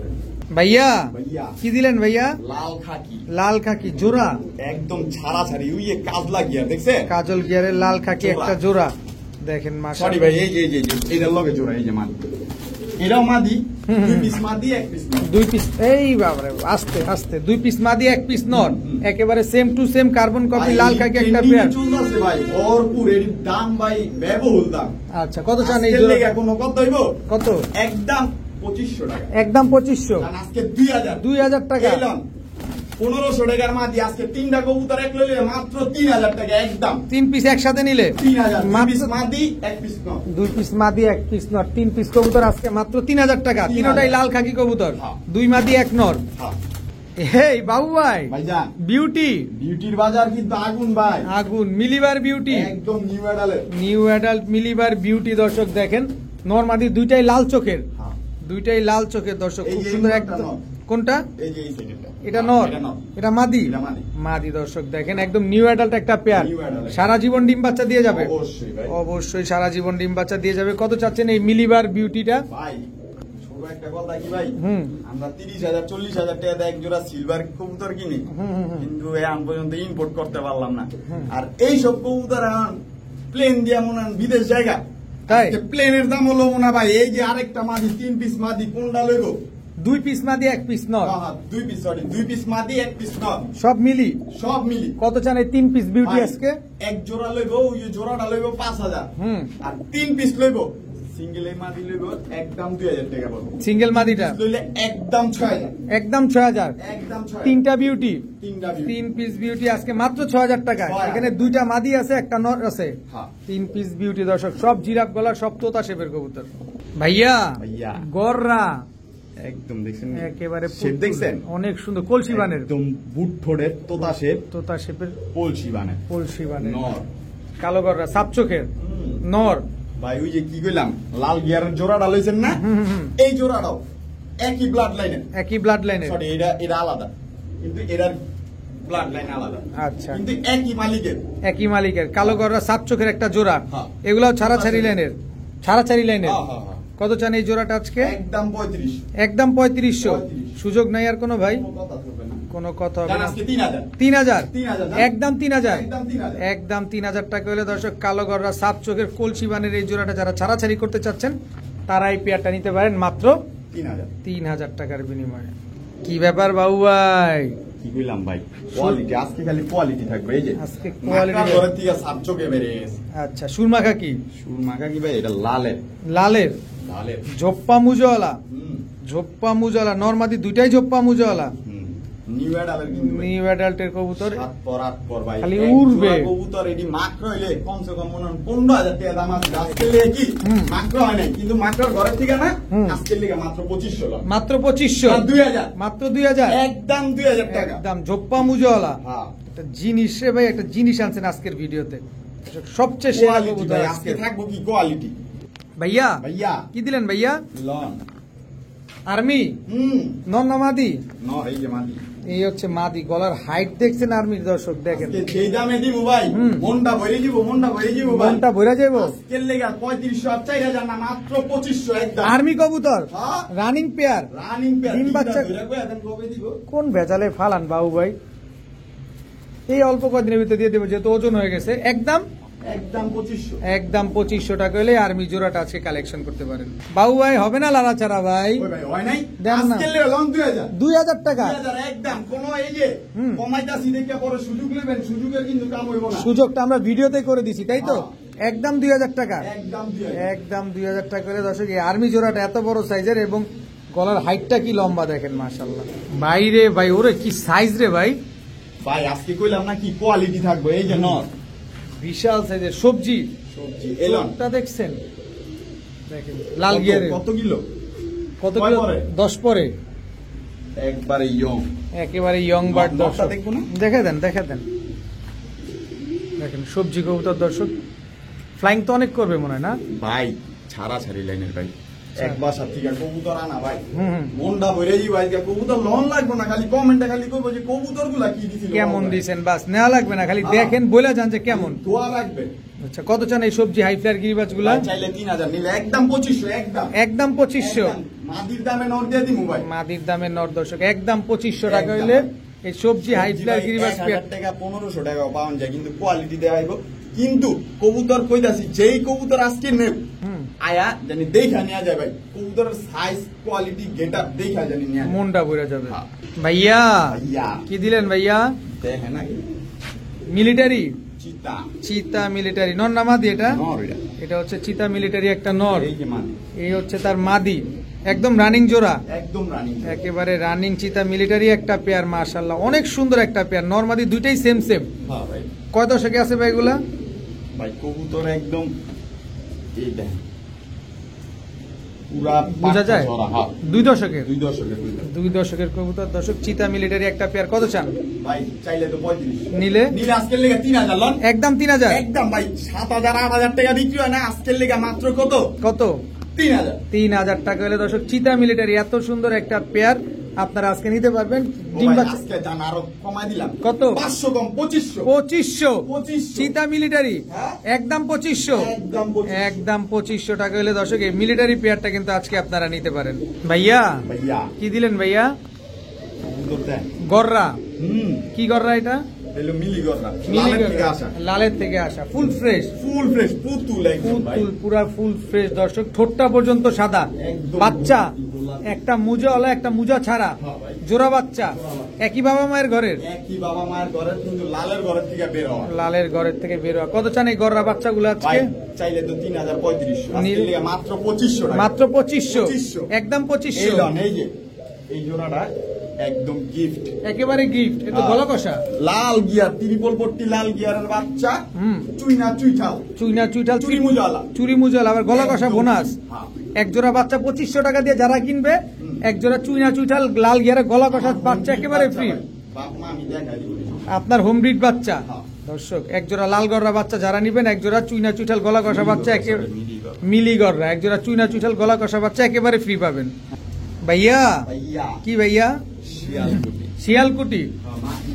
ভাইয়া ভাইয়া কি দিলেন ভাইয়া? লাল খাকি, লাল খাকি জোড়া, একদম ছাড়াছাড়ি উইয়ে কাজ লাগিয়া দেখছে, কাজল গিয়ারের লাল খাকি জোড়া। একটা জোড়া দেখেন সরি মাশাআল্লাহ। ভাই, এই যে এটার লগে জোড়া, এই যে মাদি, এটাও মাদি, হুম, দুই হুম। পিস মাদি এক পিস নর। দুই পিস, এই বাবারে আস্তে আস্তে, দুই পিস মাদি এক পিস নর, একেবারে same to same carbon copy লাল খাকি একটা পেয়ার। চলতেছে ভাই ভরপুর, এর দাম ভাই ব্যয়বহুল দাম। আচ্ছা কত চান এই আজকের জোড়া? লেগে কোনো কত হইব? কত? একদম 2500 টাকা। একদম 2500, জান, আজকে 2000, 2000 টাকা। এলাম 1500 টাকার মাদি, আজকে তিনটা কবুতর এক লইলে মাত্র 3000 টাকা একদম। 3 পিস একসাথে নিলে 3000, দুই মাত্র পিস মাদি এক পিস নর। 2 পিস মাদি 1 পিস নর, 3 পিস কবুতর আজকে মাত্র 3000 টাকা। 3000 তিনটাই লাল খাকি কবুতর, হ্যাঁ। 2 মাদি 1 নর। হ্যাঁ হেই বাবু ভাই, ভাইজান, বিউটি বিউটির বাজার কিন্তু আগুন ভাই, আগুন মিলিবার বিউটি, একদম নিউ অ্যাডালের। নিউ অ্যাডাল্ট মিলিবার বিউটি দর্শক দেখেন, নর মাদি দুইটাই লাল চোখের, হ্যাঁ, দুইটাই লাল চোখের দর্শক, এই খুব যে এই সুন্দর নরটা একদম। নর। কোনটা? এই যে এই সাইডেরটা। এটা নর, এটা নর। এটা মাদি, এটা মাদি। মাদি দর্শক দেখেন একদম নিউ অ্যাডাল্ট একটা পেয়ার, New adult। সারা জীবন ডিম বাচ্চা দিয়ে যাবে। অবশ্যই ভাই। অবশ্যই সারা জীবন ডিম বাচ্চা দিয়ে যাবে। কত চাচ্ছেন এই মিলিবার বিউটিটা? ভাই ছোট একটা কথা কি ভাই, হুম। আমরা 30,000 40,000 টাকা দিয়ে এক জোড়া সিলভার কবুতর কিনি, কিন্তু এখন পর্যন্ত ইম্পোর্ট করতে পারলাম না। আর এই সব কবুতর এখন প্লেন দিয়া মনে হয় বিদেশ জায়গা, তাই? প্লেনের দাম হলো মনে হয় ভাই, এই যে আরেকটা মাদি 3 পিস মাদি, কোনটা লইব? 2 পিস মাদি 1 পিস নর, 2 পিস, সরি 2 পিস মাদি 1 পিস নর, সব মিলি। সব মিলি। কত চান এই 3 পিস বিউটি ভাই, আজকে? এক জোড়া লইব, ওই যে জোড়াটা লইব 5000, হুম। আর 3 পিস লইব সিঙ্গেল এই মাদি লইব একদম 2000 টাকা পড়বে। সিঙ্গেল মাদিটা লইলে একদম 6000, একদম 6000। একদম 6000। তিনটা বিউটি, তিনটা view। 3 পিস বিউটি আজকে মাত্র 6000 টাকা। 6000 এখানে দুইটা মাদি আছে, একটা নর আছে। হ্যাঁ। 3 পিস বিউটি দর্শক, সব জিরাফ গলা, সব তোতা শেপের কবুতর। ভাইয়া ভাইয়া। গররা একদম দেখছেন একেবারে শেপ দেখছেন, অনেক সুন্দর, কলসি বানের, একদম বুট ঠোঁটের তোতা শেপ, তোতা শেপের কলসি বানে কলসি বানের নর। কালো গররা, সাপ চোখের নর। ভাই ওই যে কি কইলাম, লাল গিয়ারের জোড়াটা লইছেন না, এই জোড়াটাও একই ব্লাড লাইনের, একই ব্লাড লাইনের। সরি এটা আলাদা, কিন্তু এটার ব্লাড লাইন আলাদা, আচ্ছা, কিন্তু একই মালিকের। একই মালিকের কালো গররা সাপ চোখের একটা জোড়া। হ্যাঁ। এগুলাও ছাড়াছাড়ি লাইনের, ছাড়াছাড়ি লাইনের। হ্যাঁ, হ্যাঁ, হ্যাঁ। কত চান এই জোড়াটা আজকে? একদম 35। একদম 3500। 3500 সুযোগ নাই আর কোনো ভাই? কোনো কথা হবে না। কোনো কথা হবে জান, না। আজকে 3000। 3000, 3000 না? একদম 3000, একদম 3000। একদম 3000 টাকা হলে দর্শক কালো গররা সাপ চোখের কলসি বানের এই জোড়াটা যারা ছাড়াছাড়ি করতে চাচ্ছেন তারা এই পেয়ারটা নিতে পারেন মাত্র 3000। 3000 টাকার বিনিময়ে। কি ব্যাপার বাবু ভাই? কি কইলাম ভাই, কোয়ালিটি আজকে খালি কোয়ালিটি থাকবে। এই যে আজকে quality- মাকড়ার ঘরের থেকে সাপ চোখে বেরিয়ে গেছে। আচ্ছা, সুরমাখা কি? সুরমাখা কি ভাই, এটা লালের, লালের লালের। ঝোপ্পা মুজওয়ালা, হুম, ঝোপ্পা মুজওয়ালা নরমাদি দুইটাই ঝোপ্পা মুজওয়ালা। হুম। নিউ অ্যাডালের কিন্তু ভাই। নিউ অ্যাডাল্টের কবুতর সাত পর আট পর ভাই, খালি এক উড়বে। জোড়া কবুতর এটি মাকড় হইলে কমসে কম মনে হয় 15,000 টাকা দাম আছে। আজকের লেগে কি মাকড় হয় নাই, কিন্তু মাকড়র ঘরের থেকে না, আজকের লেগে মাত্র 2500 টাকা, মাত্র 2500, 2000, মাত্র 2000, একদম 2000 টাকা। একদম ঝোপ্পা মুজওয়ালা হ্যাঁ, একটা জিনিস রে ভাই, একটা জিনিস আনছেন আজকের ভিডিওতে, সবচেয়ে সেরা কোয়ালিটি কবুতর ভাই, আজকে। আজকে থাকবো কি কোয়ালিটি ভাইয়া ভাইয়া। কি দিলেন ভাইয়া? লন, আর্মি নর না মাদি? নর, এই যে মাদি। এই হচ্ছে মাদি, গলার হাইট দেখছেন আর্মির দর্শক দেখেন, আজকে সেই দামে দিব ভাই, মনটা ভরে দিব, মনটা ভরে দিব ভাই। মনটা ভরে যাইব। আজকের লেগে 3500 আর 4000 না, মাত্র 2500 একদম। আর্মি কবুতর হ্যাঁ। রানিং পেয়ার, রানিং পেয়ার, ডিম বাচ্চা। কবে দিব? কোন ভেজালে ফালান বাবু ভাই? এই অল্প কদিনের ভিতরে দিয়ে দেবো, যেহেতু ওজন হয়ে গেছে। একদম একদম 2500। একদম 2500 টাকা হলে আর্মি জোড়াটা আজকে কালেকশন করতে পারেন। বাবু ভাই হবে না লাড়াচাড়া ভাই? ওই ভাই হয় নাই, দেন না। আজকের লেগে লন 2000। 2000 টাকা 2000 একদম, কোন এই যে কমাইতাছি দেখে পরে সুযোগ নেবেন, সুযোগের কিন্তু কাম হইব না। সুযোগটা আমরা ভিডিওতে করে দিছি, তাই তো? হ্যাঁ। একদম 2000 টাকা, একদম 2000। একদম 2000 টাকা করে দর্শক। এই আর্মি জোড়াটা এত বড় সাইজের এবং গলার হাইটটা কি লম্বা দেখেন মাশাআল্লাহ। ভাই রে ভাই, ওরে কি সাইজ রে ভাই, ভাই আজকে কইলাম না কি কোয়ালিটি থাকবে। এই যে নর, বিশাল সাইজের সবজি সবজি এলন টা দেখছেন, দেখেন লাল গিয়ারে কত কিলো? কত কয় কিলো? পরে? 10 পরে, একবারে ইয়ং। একেবারে ইয়ং বার্ড নটটা দর্শক। দেখবো না? দেখে দেন দেখেন সবজি কবুতর দর্শক। ফ্লাইং তো অনেক করবে মনে হয় না ভাই? ছাড়া ছাড়ি লাইনের ভাই, একবার সাথে কবুতর আনা ভাই, হুম। মনটা ভরে যাই ভাই। কবুতর লন লাগবে না, খালি কমেন্টে খালি করবো যে কবুতর গুলা কি দিছিল, কেমন দিয়েছেন বাস, নেওয়া লাগবে না, খালি দেখেন বলে যান যে কেমন। দোয়া রাখবে। আচ্ছা, কত চান এই সবজি হাই ফ্লায়ার গিরিবাজ গুলা? চাইলে 3000 নিলে একদম 2500, একদম একদম 2500। মাদির দামে নট দিয়ে দিমু ভাই। মাদির দামে নর দর্শক, একদম 2500 টাকা হইলে এই সবজি হাই ফ্লায়ার গিরিবাজ 1000 টাকা 1500 টাকা পাওয়া যায়, কিন্তু কোয়ালিটি দেওয়া হইব। কিন্তু কবুতর কইতাছি, যেই কবুতর আজকে নেব আয়া জানি দেখা নেওয়া যায় ভাই। কবুতরের সাইজ, কোয়ালিটি, গেটআপ দেখা জানি নেওয়া যায়। মনটা ভরে যাবে। হ্যাঁ। ভাইয়া ভাইয়া কি দিলেন ভাইয়া? দেখেন নাকি মিলিটারি চিতা চিতা মিলিটারি নর না মাদি? এটা নর, এটা এটা হচ্ছে চিতা মিলিটারি একটা নর, এই যে মাদি, এই হচ্ছে তার মাদি, একদম রানিং জোড়া, একদম রানিং। একেবারে রানিং চিতা মিলিটারি একটা পেয়ার। মাশাআল্লাহ অনেক সুন্দর একটা পেয়ার, নর মাদি দুইটাই সেম সেম। হ্যাঁ ভাই। কয় দশকে আছে ভাই এগুলা? ভাই কবুতর একদম এই দেখেন পুরা বোঝা যায়? পাঁচটা জোড়া, হ্যাঁ। 2 দশকের 2 দশকের কবুতর। 2 দশকের কবুতর দর্শক, চিতা মিলিটারি একটা পেয়ার। কত চান? ভাই চাইলে তো 35, নিলে নিলে আজকের লেগে 3000 লন। একদম 3000। একদম ভাই 7000 8000 টাকা বিক্রি হয় না, আজকের লেগে মাত্র কত? কত? 3000। 3000 টাকা হলে দর্শক চিতা মিলিটারি এত সুন্দর একটা পেয়ার আপনারা আজকে নিতে পারবেন। ও ডিম ভাই, বাচ্চা আজকে জান আরো কমাই দিলাম। কত? 500 কম 2500। 2500 চিতা মিলিটারি, হ্যাঁ? একদম 2500। একদম 2500। একদম 2500 টাকা হলে দর্শক এই মিলিটারি পেয়ারটা কিন্তু আজকে আপনারা নিতে পারেন। ভাইয়া ভাইয়া কি দিলেন ভাইয়া? কবুতর দেন। গররা, হুম, কি গররা এটা? এলো মিলি গররা, মিলি লালের থেকে গররা, আসা, লালের থেকে আসা, ফুল ফ্রেশ, ফুল ফ্রেশ, পুতুল একদম ভাই। পুতুল পুরা ফুল ফ্রেশ দর্শক, ঠোঁটটা পর্যন্ত সাদা, একদম বাচ্চা গোলাপি। একটা মুজাওয়ালা একটা মুজা ছাড়া, হ্যাঁ ভাই। জোড়া বাচ্চা, একই বাবা মায়ের ঘরের, একই বাবা মায়ের ঘরের, কিন্তু লালের ঘরের থেকে বের হওয়া। লালের ঘরের থেকে বের হওয়া। কত চান এই গররা বাচ্চাগুলো ভাই আজকে? চাইলে তো 3035, আজকের নীল- লেগে মাত্র 2500 টাকা। মাত্র 2500, 2500 একদম এই 2500, লন, এই যে এই জোড়াটা একদম গিফট। একেবারে গিফট। এটা গলা কষা, লাল গিয়ার, ত্রিপল পট্টি লাল গিয়ারের বাচ্চা, হুম। চুইনা চুইঠাল, চুইনা চুইঠাল, চুরি মুজালা। চুরি মুজাল, আবার গলা কষা একদম। বোনাস। হ্যাঁ। এক জোড়া বাচ্চা 2500 টাকা দিয়ে যারা কিনবে, এক জোড়া চুইনা চুইঠাল লাল গিয়ারে গলা কষা বাচ্চা একেবারে ফ্রি। বাপ মা আমি দেখাই দিব। আপনার হোম ব্রিড বাচ্চা হ্যাঁ। দর্শক, এক জোড়া লাল গররা বাচ্চা যারা নিবেন, এক জোড়া চুইনা চুইঠাল গলা কষা বাচ্চা মিলি গররা, এক জোড়া চুইনা চুইঠাল গলা কষা বাচ্চা একেবারে ফ্রি পাবেন। ভাইয়া ভাইয়া কি ভাইয়া? শিয়ালকুটি। শিয়ালকুটি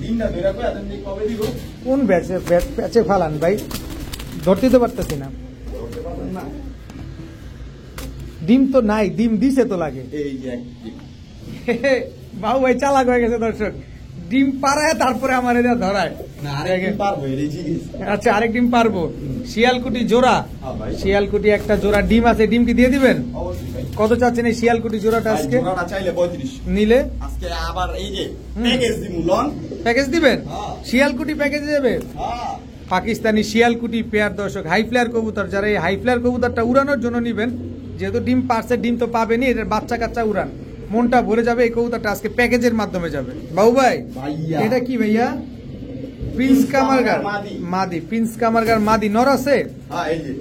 দিনটা ধরে কই আছেন যে কবে দিব? কোন ব্যাচে ফালান ভাই? ধরতে তো পারতেছি না। করতে পারবেন না। ডিম তো নাই, ডিম দিছে তো লাগে। এই যে একটি বাবু ভাই চালাক হয়ে গেছে দর্শক, ডিম পাড়ায় তারপরে আমার এটা ধরায়। না আরেকদিন পারবো এই জিনিস। আচ্ছা আরেক ডিম পারবো। শিয়ালকুটি জোড়া, হ্যাঁ ভাই। শিয়ালকুটি একটা জোড়া ডিম আছে, ডিম কি দিয়ে দিবেন? অবশ্যই ভাই। কত চাচ্ছেন এই শিয়ালকুটি জোড়াটা ভাই, আজকে জোড়াটা চাইলে 35। নিলে? আজকে আবার এই যে প্যাকেজ দিমু লন। প্যাকেজ দিবেন? হ্যাঁ। শিয়ালকুটি প্যাকেজে যাবে? হ্যাঁ। পাকিস্তানি শিয়ালকুটি পেয়ার দর্শক, হাই ফ্লায়ার কবুতর। যারা এই হাই ফ্লায়ার কবুতরটা উড়ানোর জন্য নিবেন, যেহেতু ডিম পারছে, ডিম তো পাবেনই, এটার বাচ্চা কাচ্চা উড়ান, মনটা ভরে যাবে। এই কবুতরটা আজকে প্যাকেজের মাধ্যমে যাবে। বাবু ভাই ভাইয়া এটা কি ভাইয়া? প্রিন্স কামারগার মাদি। মাদি, প্রিন্স কামারগার মাদি নর আছে, হ্যাঁ এই যে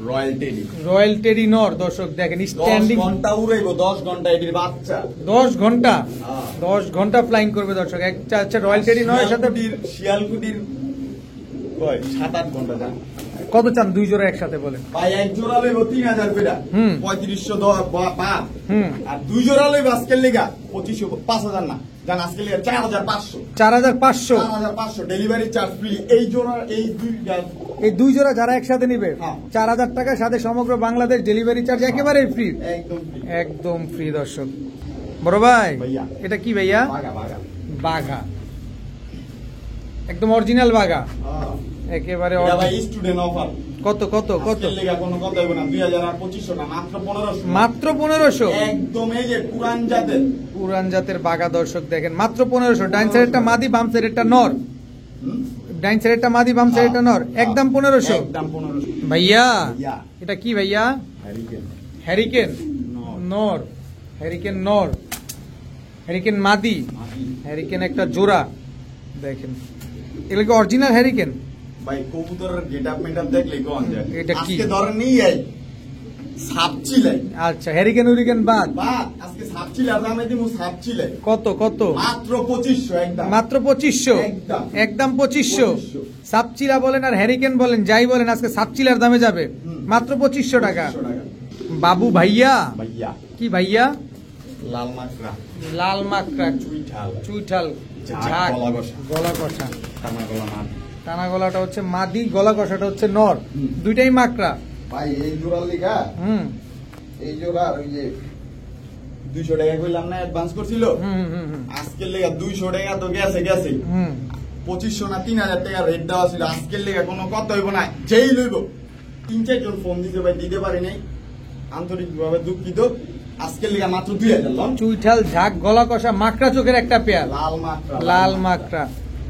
রয়্যাল টেডি। রয়্যাল টেডি নর দর্শক দেখেন, 10 স্ট্যান্ডিং ঘন্টা উড়াইবো, 10 ঘন্টা এটির বাচ্চা। 10 ঘন্টা, হ্যাঁ। 10 ঘন্টা ফ্লাইং করবে দর্শক। একটা হচ্ছে রয়্যাল টেডি নরের সাথে। শিয়ালকুটির কয় 7-8 ঘন্টা যান। কত চান দুই জোড়া একসাথে বলেন? ভাই এক জোড়া লইব 3000 কইরা, হুম। 3500 বাদ। হুম। আর দুই জোড়া লইব আজকের লেগা 2500, 5000 না জান, আজকের লেগা 4500। 4500। 4500 ডেলিভারি চার্জ ফ্রি। এই জোড়া এই দুইটা এই দুই জোড়া যারা একসাথে নিবে, হ্যাঁ। 4000 টাকার সাথে সমগ্র বাংলাদেশ ডেলিভারি চার্জ একেবারে ফ্রি, একদম ফ্রি। একদম ফ্রি দর্শক। বড় ভাই ভাইয়া। এটা কি ভাইয়া? বাগা বাগা। বাঘা, একদম অরিজিনাল বাঘা, হ্যাঁ। একেবারে এটা ভাই স্টুডেন্ট অফার। কত কত কত? আজকের লেগা কোনো কথা হইব না, 2000 আর 2500 না, মাত্র 1500। মাত্র 1500। একদম এই যে পুরান জাতের। পুরান জাতের বাঘা দর্শক দেখেন, মাত্র 1500। ডাইন সাইডেরটা মাদি, বাম সাইডেরটা নর। হুম? ডাইন সাইডেরটা মাদি, বাম সাইডেরটা নর, একদম 1500। একদম 1500। ভাইয়া ভাইয়া। এটা কি ভাইয়া? হ্যারিকেন। হ্যারিকেন নর। নর, হ্যারিকেন নর, হ্যারিকেন মাদি, মাদি। হ্যারিকেন একটা জোড়া দেখেন। এগুলো কি অরিজিনাল হ্যারিকেন? ভাই কবুতরের গেটআপ মেটআপ দেখলে কোন যায় এটা কি? আজকে ধরেন নিয়ে এই সাপচিলাই আচ্ছা হ্যারিকেন উরিকেন বাদ বাদ আজকে সাপচিলার দামে দিমু সাপচিলাই কত কত মাত্র 2500 একদম মাত্র 2500 একদম। একদম 2500 2500 সাপচিলা বলেন আর হ্যারিকেন বলেন যাই বলেন আজকে সাপচিলার দামে যাবে মাত্র 2500 টাকা 2500 টাকা বাবু ভাইয়া ভাইয়া কি ভাইয়া লাল মাকড়া লাল মাকড়া চুইঠাল চুইঠাল ঝাঁক, ঝাঁক গলা কষা। গলা কষা টানা গলা মাছ টানা গলাটা হচ্ছে মাদি গলা কষাটা হচ্ছে নর দুইটাই মাকড়া ভাই এই জোড়ার লিগা হুম এই জোড়া ওই যে 200 টাকা কইলাম না অ্যাডভান্স করছিল হুম হুম হুম আজকের লেগা 200 টাকা তো গেছে হুম 2500 না 3000 টাকা রেট দেওয়া ছিল আজকের লেগা কোনো কত হইব না যেই লইব 3-4 জন ফোন দিতে ভাই দিতে পারি নাই আন্তরিকভাবে দুঃখিত আজকের লেগা মাত্র 2000 লন চুইঠাল ঝাঁক গলা কষা মাকড়া চোখের একটা পেয়ার লাল মাকড়া লাল মাকড়া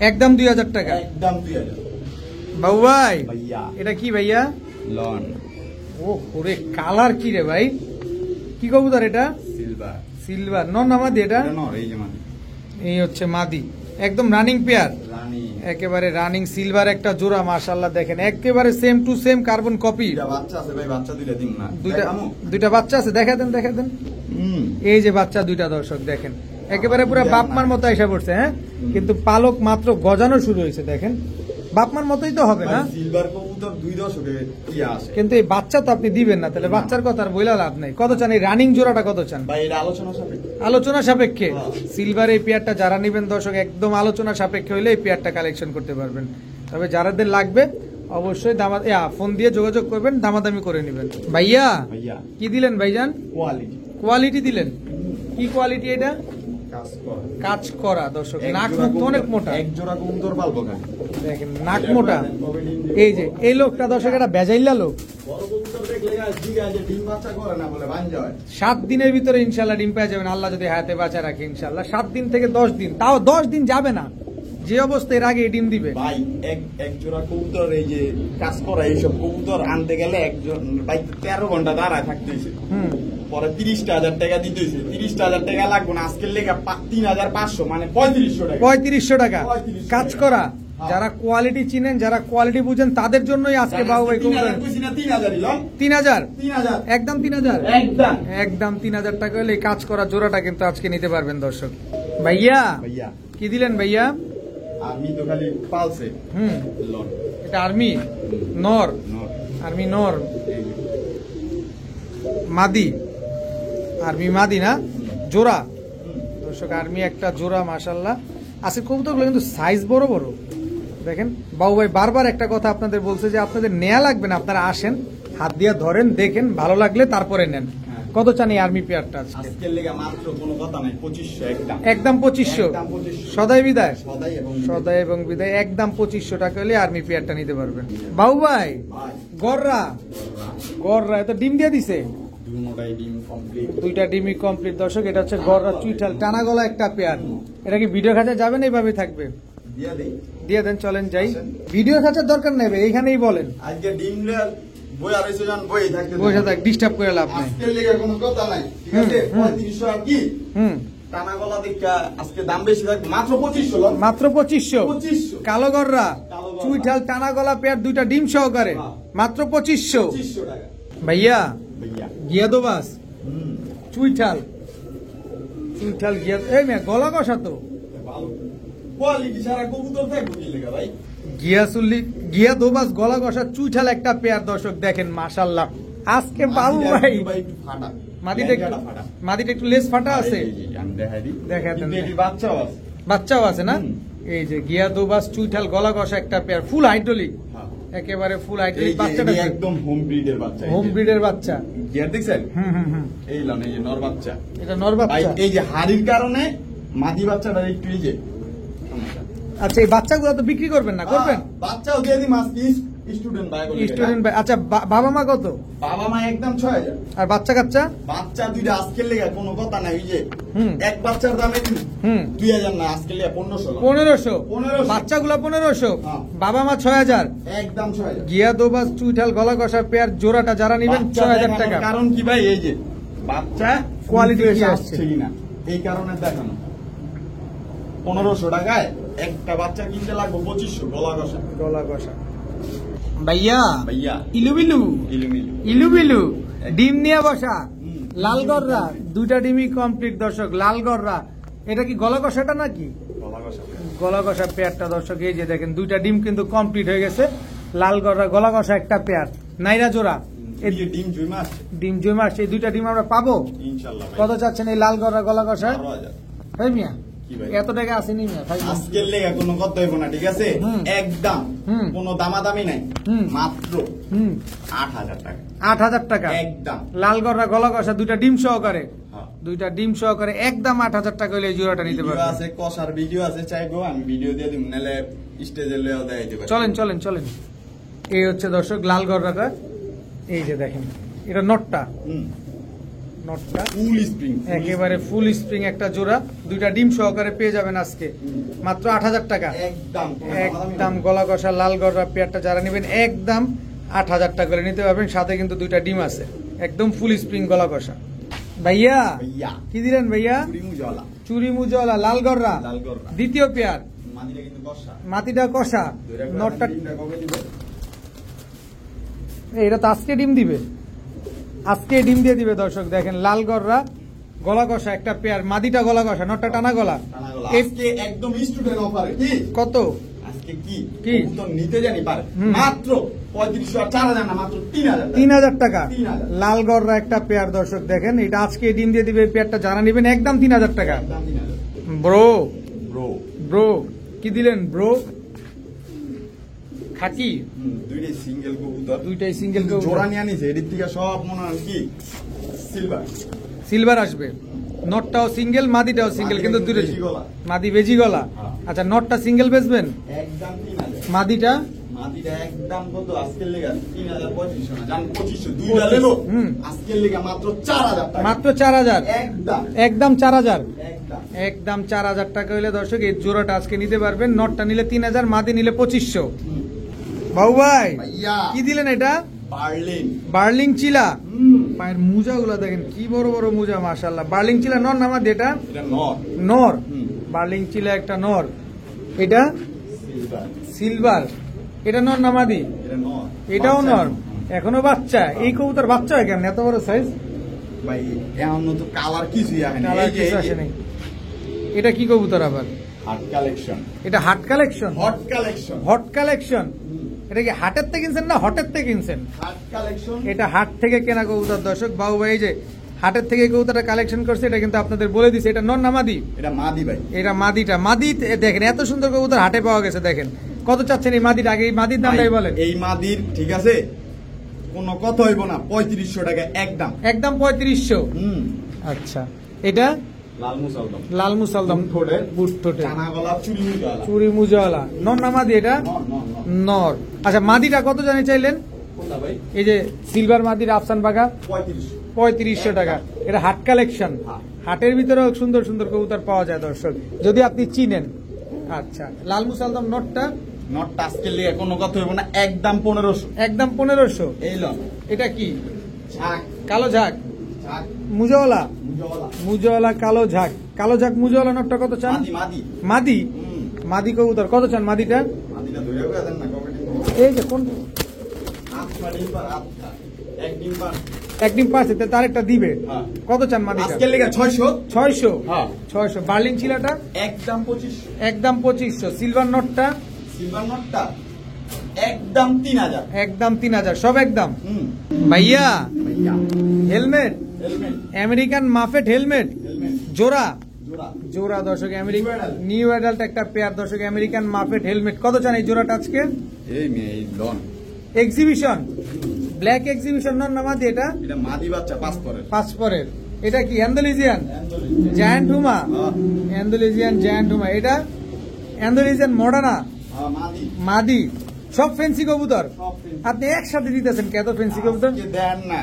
একদম 2000 টাকা একদম 2000 বাবু ভাই ভাইয়া এটা কি ভাইয়া লন ও ওরে কালার কি রে ভাই কি কবুতর এটা সিলভার সিলভার নন আমাদি এটা এটা নর এই যে মানে এই হচ্ছে মাদি একদম রানিং পেয়ার রানী একেবারে রানিং সিলভার একটা জোড়া মাশাআল্লাহ দেখেন একেবারে same to same carbon copy দুইটা বাচ্চা আছে ভাই বাচ্চা দুইটা দিন না দুইটা বাচ্চা আছে দেখা দেন এই যে বাচ্চা দুইটা দর্শক দেখেন একেবারে পুরো বাপমার মতো এসে পড়ছে হ্যাঁ কিন্তু পালক মাত্র গজানো শুরু হয়েছে দেখেন বাপমার মতোই তো হবে না সিলভার কবুতর 2 দশকে কি আসে কিন্তু এই বাচ্চা তো আপনি দিবেন না তাহলে বাচ্চার কথা আর বইলা লাভ নাই কত চান এই রানিং জোড়াটা কত চান ভাই এটা আলোচনা সাপেক্ষে আলোচনা সাপেক্ষে হ্যাঁ। সিলভার এই পেয়ারটা যারা নেবেন দর্শক একদম আলোচনা সাপেক্ষে হইলে এই পেয়ারটা কালেকশন করতে পারবেন তবে যারাদের লাগবে অবশ্যই ফোন দিয়ে যোগাযোগ করবেন দামাদামি করে নেবেন ভাইয়া ভাইয়া কি দিলেন ভাইজান কোয়ালিটি কোয়ালিটি দিলেন কি কোয়ালিটি এটা কাজ করে কাজ করা দর্শক এক নাক জোড়া মুখ তো অনেক মোটা এক জোড়া কবুতর পালবো খালি দেখেন নাক মোটা এই যে এই লোকটা দর্শক এটা বেজাইল্লা লোক বড় কবুতর দেখলে জিগা যে ডিম বাচ্চা করে না বলে বান যায় 7 দিনের ভিতরে ইনশাল্লাহ ডিম পেয়ে যাবেন আল্লাহ যদি হায়াতে বাঁচা রাখে ইনশাল্লাহ 7 দিন থেকে 10 দিন তাও 10 দিন যাবে না যে অবস্থায় এর আগে ডিম দিবে ভাই এক জোড়া কবুতর এই যে কাজ করা এইসব কবুতর আনতে গেলে একজন ভাই 13 ঘন্টা দাঁড়ায় থাকতেছে হুম পরে 30,000 টাকা দিতেছে 30,000 টাকা লাগবে না আজকের লেগে 3,500 মানে 3500 টাকা 3500 টাকা 3500 কাজ করা যারা কোয়ালিটি চিনেন যারা কোয়ালিটি বুঝেন তাদের জন্যই আজকে বাবু ভাই কবুতর 3000 একদম 3000 একদম 3000 টাকা হলে এই কাজ করা জোড়াটা কিন্তু আজকে নিতে পারবেন দর্শক ভাইয়া ভাইয়া কি দিলেন ভাইয়া আমি তো খালি পালছে হুম লন এটা আর্মি নর নর আর্মি নর এই যে। মাদি আর্মি মাদি না জোড়া দর্শক আর্মি একটা জোড়া মাশাল্লাহ আজকে কবুতরগুলো কিন্তু সাইজ বড় বড় দেখেন বাবু ভাই বারবার একটা কথা আপনাদের বলছে যে আপনাদের নেয়া লাগবে না আপনারা আসেন হাত দিয়ে ধরেন দেখেন ভালো লাগলে তারপরে নেন কত চান এই আর্মি পেয়ারটা আজকে আজকের লেগে মাত্র কোনো কথা নাই 2500 একদম একদম 2500 একদম 2500 সদাই বিদায় সদাই এবং সদাই এবং বিদায় একদম 2500 টাকা হলে আর্মি পেয়ারটা নিতে পারবেন বাবু ভাই ভাই গররা এত ডিম দিয়ে দিছে দুটোটাই ডিম কমপ্লিট দুইটা ডিমি কমপ্লিট দর্শক এটা হচ্ছে গররা চুইঠাল টানা গলা একটা পেয়ার এটা কি ভিডিও খাঁচা যাবেন এইভাবে থাকবে দিয়া দেই দিয়ে দেন চলেন যাই ভিডিও খাঁচার দরকার নেবে এইখানেই বলেন আজকে ডিম লেয়ার বই আর এসে যান বই থাকতে বসে থাক ডিস্টার্ব করে লাভ নেই আজকের লেগে কোনো কথা নাই ঠিক আছে হুম, 3500 আর কি হুম টানা গলা দেখা আজকে দাম বেশি থাকবে মাত্র 2500 লন মাত্র 2500 2500 কালো গররা কালো গররা। চুইঠাল টানা গলা পেয়ার দুইটা ডিম সহকারে হ্যাঁ। মাত্র 2500 2500 টাকা ভাইয়া ভাইয়া গিয়াদোবাস হুম চুইঠাল গিয়া এই মেয়ে গলা কষা তো ভালো কোয়ালিটি সারা কবুতর থাকবে কি লেগা ভাই গিয়াদোবাস গলা কষা চুইঠাল একটা পেয়ার দর্শক দেখেন মাশাল্লাহ আজকে বাবু ভাই একটু ফাটা মাদিটা একটু লেস ফাটা আছে আমি দেখাই দিই দেখাই দেন। কিন্তু এটি বাচ্চাও আছে বাচ্চাও আছে না হুম। এই যে গিয়াদোবাস চুইঠাল গলা কষা একটা পেয়ার ফুল হাইড্রোলিক হ্যাঁ। একেবারে ফুল এই হাইড্রোলিক যে বাচ্চাটা এটি একদম হোম ব্রিডের বাচ্চা হোম ব্রিডের বাচ্চা গিয়ার দেখছেন হুম এই লন এই যে নর বাচ্চা এটা নর ভাই বাচ্চা এই যে হাড়ির কারণে মাদি বাচ্চাটা একটু এই যে সমস্যা। আচ্ছা এই বাচ্চাগুলো তো বিক্রি করবেন না করবেন বাচ্চাও দিয়ে দিই মাস স্টুডেন্ট ভাই স্টুডেন্ট আচ্ছা বাবা মা কত বাবা মা একদম 6000 আর বাচ্চা কাচ্চা বাচ্চা দুইটা আজকের লেগে কোনো কথা নাই ওই যে হুম। এক বাচ্চার দামে দিন হুম 2000 না আজকের লেগে 1500 1500 1500 বাচ্চাগুলো 1500 হ্যাঁ। বাবা মা 6000 একদম 6000 গিয়াদোবাস চুইঠাল গলা কষা পেয়ার জোড়াটা যারা নেবেন বাচ্চা 6000 দেখানোর টাকা কারণ কি ভাই এই যে বাচ্চা কোয়ালিটি বেশি বেশি আসছে আসছে কিনা এই কারণে দেখানো 1500 টাকায় একটা বাচ্চা কিনতে লাগবে 2500 গলা কষা গলা কষা ভাইয়া ভাইয়া ইলুবিলু ইলুমিলু ইলুবিলু ডিম নিয়ে বসা লালগড়রা দুইটা ডিমই কমপ্লিট দর্শক লালগড়রা এটা কি গলা কষাটা নাকি গলা কষা গলা কষা পেয়ারটা দর্শক এই যে দেখেন দুইটা ডিম কিন্তু কমপ্লিট হয়ে গেছে লালগড়রা গলা কষা একটা পেয়ার নাইরা জোড়া এই যে ডিম জুইমা আছে ডিম জমা সেই দুইটা ডিম আমরা পাবো ইনশাআল্লাহ ভাই কত চাচ্ছেন এই লালগড়রা গলা কষা 12,000 ভাই মিয়া কি ভাই? এত টাকা আসেনি মিয়া ভাই আজকের লেগে কোনো কথা হইব না ঠিক আছে হুম। একদম হুম। কোনো দামাদামি নাই হুম। মাত্র হুম 8,000 টাকা 8,000 টাকা একদম লালগড়রা গলা কষা দুইটা ডিম সহকারে হ্যাঁ। দুইটা ডিম সহকারে একদম 8,000 টাকা হলে এই জোড়াটা নিতে ভিডিও পারবেন আছে কষার ভিডিও আছে চাইবো আমি ভিডিও দিয়ে দিব নালে স্টেজে লয়েও দেখাইতে পারি চলেন চলেন চলেন এই হচ্ছে দর্শক লালগড়রাটা এই যে দেখেন এটা নটটা নটটা ফুল স্প্রিং একেবারে ফুল স্প্রিং একটা জোড়া দুইটা ডিম সহকারে পেয়ে যাবেন আজকে মাত্র 8,000 টাকা একদম একদম গলা কষা লাল গড়া পেয়ারটা যারা নেবেন একদম 8,000 টাকা করে নিতে পারবেন সাথে কিন্তু দুইটা ডিম আছে একদম ফুল স্প্রিং গলা কষা ভাইয়া ভাইয়া কি দিলেন ভাইয়া চুরি মুজলা চুরি মুজলা লাল গড়া লালগড়রা। দ্বিতীয় পেয়ার মাদিরা কিন্তু কষা মাটিটা কষা নটটা ডিমটা কবে দিবে এটা তো আজকে ডিম দিবে আজকে ডিম দিয়ে দিবে দর্শক দেখেন লাল গড়া গলা কষা একটা পেয়ার মাদিটা গলা কষা নটটা টানা গলা টানা গলা। এই আজকে একদম স্টুডেন্ট অফারে কি কত আজকে কি কি? তো নিতে জানি পারে হুম। মাত্র 3500 আর 4000 না মাত্র 3000 3,000 টাকা 3,000 লাল গড়রা একটা পেয়ার দর্শক দেখেন এটা আজকে ডিম দিয়ে দিবে এই পেয়ারটা যারা নেবেন একদম 3,000 টাকা একদম 3000 ব্রো ব্রো ব্রো কি দিলেন ব্রো খাকি দুইটাই সিঙ্গেল কবুতর দুইটাই সিঙ্গেল কিন্তু জোড়া নিয়ে আনিছে এদিক থেকে সব মনে হয় কি সিলভার সিলভার আসবে নটটাও সিঙ্গেল মাদিটাও সিঙ্গেল মাদিটা কিন্তু কিন্তু দুটো বেজি গলা। মাদি বেজি গলা হ্যাঁ। আচ্ছা নটটা সিঙ্গেল বেচবেন একদম 3000 মাদিটা মাদিটা একদম কত আজকের লেগা 3500 না জান 2500 দুইটা লেলো হুম। আজকের লেগা মাত্র 4000 টাকা মাত্র 4,000 একদম একদম 4,000 একদম একদম 4,000 টাকা হইলে দর্শক এই জোড়াটা আজকে নিতে পারবেন নটটা নিলে 3,000 মাদি নিলে 2,500 বাবু ভাই ভাইয়া কি দিলেন এটা বার্লিন বার্লিং চিলা পায়ের মোজা গুলা দেখেন কি বড় বড় মোজা মাশাআল্লাহ বার্লিং চিলা নর না মাদি এটা এটা নর নর হুম। বার্লিং চিলা একটা নর এটা সিলভার সিলভার এটা নর না মাদি এটা নর এটাও বাচ্চা নর এখনো বাচ্চা এই কবুতর বাচ্চা হয় কেমন এত বড় সাইজ ভাই এমন তো কালার কিছুই আসে না কালার কিছু আসে নাই এটা কি কবুতর আবার হাট কালেকশন এটা হাট collection hot collection hot collection এটা কি হাটের থেকে কিনছেন না হটের থেকে কিনছেন হাট কালেকশন এটা হাট থেকে কেনা কবুতর দর্শক বাবু ভাই এই যে হাটের থেকে কবুতরটা কালেকশন করছে এটা কিন্তু আপনাদের বলে দিছে এটা নর না মাদি এটা মাদি ভাই এটা মাদিটা মাদি দেখেন এত সুন্দর কবুতর হাটে পাওয়া গেছে দেখেন কত চাচ্ছেন এই মাদিটা আগে এই মাদির দামটাই ভাই, বলেন এই মাদির ঠিক আছে কোনো কথা হইব না 3500 টাকা একদম একদম 3500 আচ্ছা এটা লাল মুসালদম লাল মুসালদম ঠোঁটের বুট ঠোঁটে টানা গলা চুরি মুজলা চুরি মুজাওয়ালা নর না মাদি এটা নর আচ্ছা মাদিটা কত জানি চাইলেন কোনটা ভাই এই যে সিলভার মাদির আফসান বাগা 3500 3500 টাকা এটা হাট কালেকশন হাটের ভিতরেও সুন্দর সুন্দর কবুতর পাওয়া যায় দর্শক যদি আপনি চিনেন আচ্ছা লাল মুসালদম নটটা নট টাস্কে লিয়ে কোনো কথা হইব না একদম 1500 একদম 1500 এই লন এটা কি ঝাক কালো ঝাক ঝাক মুজাওয়ালা মুজলা মুজাওয়ালা কালো ঝাক মুজাওয়ালা নটটা কত চান মাদি মাদি মাদি মাদি কবুতর কত চান মাদিটা মাদিটা ধরে গেছে দেন না কবে এই যে কোন আটটা ডিম পার আটটা এক ডিম পার এক ডিম পাশে তার একটা দিবে হ্যাঁ। কত চান মাদিটা আজকের লেগে 600 600 হ্যাঁ 600 বার্লিং চিলাটা একদম 2500 একদম 2500 সিলভার নটটা সিলভার নটটা একদম 3000 একদম 3,000 সব একদম হুম ভাইয়া ভাইয়া helmet helmet American মাফেট helmet helmet জোড়া জোড়া জোড়া দর্শক American New adult। New adult একটা পেয়ার দর্শক আমেরিকান মাফেট হেলমেট কত চান এই জোড়াটা আজকে এই মেয়ে এই লন এক্সিবিশন ব্ল্যাক এক্সিবিশন নন নামাদি এটা এটা মাদি বাচ্চা পাস করে পাসপোর্টের এটা কি অ্যান্ডোলিজিয়ান জায়ান্ট হুমা অ্যান্ডোলিজিয়ান জায়ান্ট হুমা এটা অ্যান্ডোলিজিয়ান মডার্না মাদি মাদি সব ফেন্সি কবুতর সব fancy। আপনি একসাথে দিতেছেন কত ফেন্সি কবুতর আজকে দেন না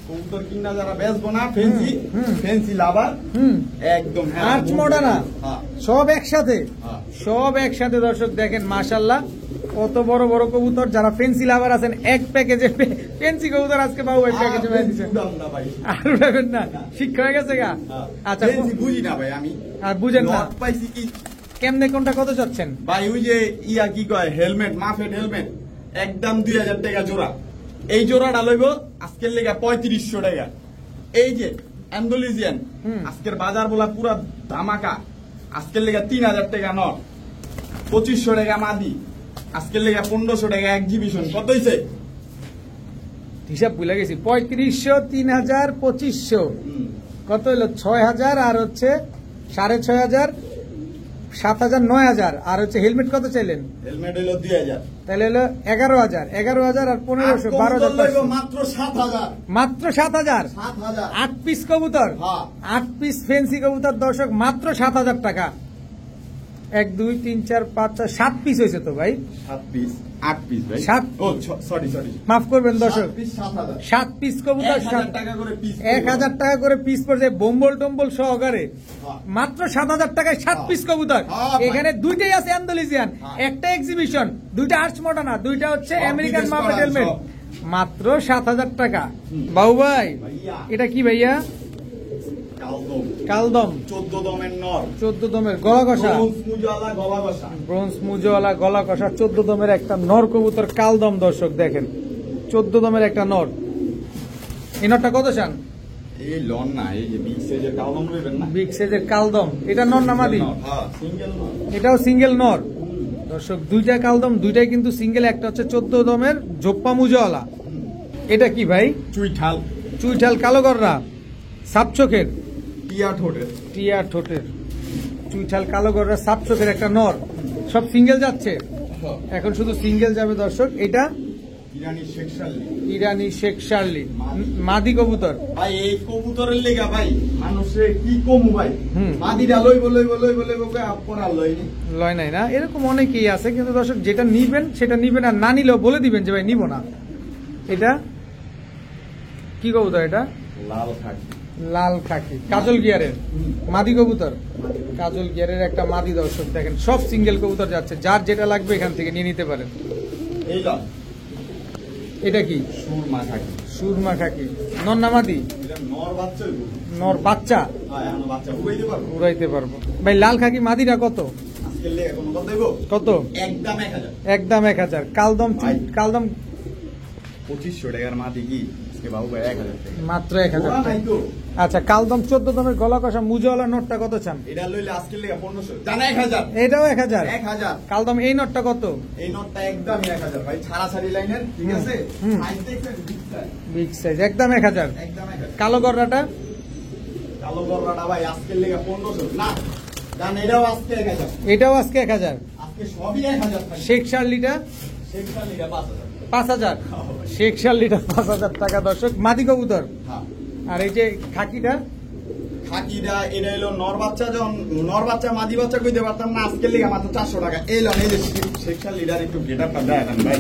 কবুতর কিনা যারা বেচবো না ফেন্সি হুম। ফেন্সি লাভার হুম একদম আর্চ মডার্না হ্যাঁ সব একসাথে হ্যাঁ। সব একসাথে দর্শক দেখেন মাশাল্লাহ কত বড় বড় কবুতর যারা ফেন্সি লাভার আছেন এক প্যাকেজে ফেন্সি কবুতর আজকে বাবু এক প্যাকেজে আর মেরে fancy দিচ্ছেন উড়াম না ভাই আর উঠাবেন না শিক্ষা হয়ে গেছে গা আচ্ছা ফেন্সি বুঝি না ভাই আমি আর বুঝেন না লট পাইছি কি কেমনে কোনটা কত চাচ্ছেন ভাই ওই যে ইয়া কি কয় হেলমেট মাফেট হেলমেট একদম 2000 টাকা জোড়া। এই জোড়াটা লইব আজকের লেগা 3500 টাকা। এই যে অ্যান্ডালুজিয়ান আজকের বাজার বলা পুরা ধামাকা, আজকের লেগা 3000 টাকা নর, 2500 টাকা মাদি, আজকের লেগা 1500 টাকা এক্সিবিশন। কত হইছে হিসাব ভুলে গেছি, 3500, 3000, 2500, কত হইলো 6000, আর হচ্ছে 6500, 7000, 9000, আর হচ্ছে হেলমেট কত চাইলেন? হেলমেট হইলো 2000, তাহলে হলো 11000, 11000 আর 1500, 12000, মাত্র 7000, মাত্র 7000। 7000 8 পিস কবুতর, হ্যাঁ। 8 পিস ফেন্সি কবুতর দর্শক, মাত্র 7000 টাকা। 1 2 3 4 5 6 7 পিস হয়েছে তো ভাই, 7 পিস 8 পিস ভাই, 7 ও সরি মাফ করবেন দর্শক, 7 পিস 7000, 7 পিস কবুতর 1000 টাকা করে পিস, 1000 টাকা করে পিস পড়ছে বোম্বল টম্বল সহকারে, হ্যাঁ। মাত্র 7000 টাকায় 7 পিস কবুতর। হ্যাঁ ভাই। এখানে দুইটাই আছে অ্যান্ডালুজিয়ান, হ্যাঁ। একটা এক্সিবিশন, দুইটা আর্চ মডার্না, দুইটা হচ্ছে সব আমেরিকান বিদেশ মার্কেট করা, হেলমেট, সব। মাত্র 7000 টাকা। বাবু ভাই ভাইয়া এটা কি ভাইয়া? কালদম কালদম, 14 দমের নর, 14 দমের গলা কষা, ব্রোঞ্জ মুজালা গলা কষা, ব্রোঞ্জ মুজওয়ালা গলা কষা 14 দমের একটা নর কবুতর কালদম দর্শক দেখেন, 14 দমের একটা নর। এই নরটা কত চান? এই লন না, এই যে বিগ সাইজের কালদম লইবেন না, বিগ সাইজের কালদম, এটা নর না মাদি? হ্যাঁ সিঙ্গেল নর, এটাও সিঙ্গেল নর দর্শক, দুইটা কালদম, দুইটাই কিন্তু সিঙ্গেল, একটা হচ্ছে 14 দমের জোপ্পা মুজওয়ালা। এটা কি ভাই? চুইঠাল, চুইঠাল কালো গররা, সাপ চোখের, টিয়া ঠোঁটের, টিয়া ঠোঁটের, চুইঠাল কালো গররা সাপ চোখের একটা নর, সব সিঙ্গেল যাচ্ছে, এখন শুধু সিঙ্গেল যাবে দর্শক। এটা ইরানি শেখ শার্লি, ইরানি শেখ শার্লি মাদি কবুতর। ভাই এই কবুতরের লেগা ভাই মানুষে কি কমু ভাই, হুম। মাদিরা লইব পড়া লইনি, লয় নাই না, এরকম অনেকেই আছে, কিন্তু দর্শক যেটা নিবেন সেটা নিবেন, আর না নিলেও বলে দিবেন যে ভাই নিব না। এটা কি কবুতর? এটা লাল থাকি, লাল খাকি কাজল গিয়ারের মাদি কবুতর, কাজল গিয়ারের একটা মাদি দর্শক দেখেন, সব সিঙ্গেল কবুতর যাচ্ছে, যার যেটা লাগবে এখান থেকে নিয়ে নিতে পারেন। এই লন এটা কি? সুরমা থাকি, সুরমা খাকি, নর না মাদি? এটা নর বাচ্চা হইব, নর বাচ্চা, হ্যাঁ এখন বাচ্চা উড়াইতে পারবো, উড়াইতে পারবো। ভাই লাল খাকি মাদিরা কত? আজকে লেগা কোনো কথা দেবো, কত? একদম 1000, একদম 1000। কালদম, ভাই। কালদম 2500 টাকার মাদি কি আজকে বাবু ভাই 1000 টাকা, মাত্র 1000 ওরা টাকা। নাই তো, আচ্ছা কালদম 14 দমের গলা কষা মুজওয়ালা নোটটা কত চান? এটা লইলে আজকে লেগা 1500, জানা 1000, এটাও 1000। 1000 কালদম এই নোটটা কত? এই নটটা একদম 1000 ভাই, ছাড়াছাড়ি লাইনের, ঠিক আছে, হুম। সাইজ দেখছেন বিগ সাইজ, বিগ সাইজ, একদম 1000। একদম 1000। কালো গররাটা কালো গররাটা ভাই আজকে লেগা 1500 না, জান এটাও আজকে 1000, এটাও আজকে 1000। আজকে সবই 1000 ভাই, শেখ শার্লিটা শেখ শার্লিটা 5000, 5000। শেখ শার্লিটা 5000 টাকা দর্শক, মাদি কবুতর। হ্যাঁ আর এই যে খাকিটা খাকিটা এটা হলো নর বাচ্চা, যখন নর বাচ্চা মাদি বাচ্চা কইতে পারতাম না, আজকে লেগা মাত্র 400 টাকা। এই লন, এই যে শেখ শার্লিটার একটু গেটআপটা দেখান ভাই,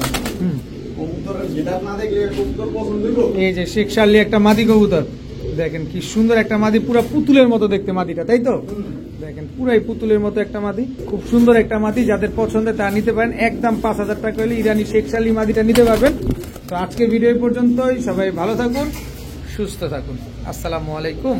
কবুতরের গেটআপ না দেখলে কবুতর পছন্দ হইব। এই যে শেখ শার্লি একটা মাদি কবুতর দেখেন, কি সুন্দর একটা মাদি, পুরো পুতুলের মতো দেখতে মাদিটা, তাই তো? দেখেন পুরাই পুতুলের মতো একটা মাদি, খুব সুন্দর একটা মাদি, যাদের পছন্দের তা নিতে পারেন, একদম 5000 টাকা হলে ইরানি শেখ শার্লি মাদিটা নিতে পারবেন। তো আজকে ভিডিও পর্যন্তই, সবাই ভালো থাকুন, সুস্থ থাকুন, আসসালামু আলাইকুম।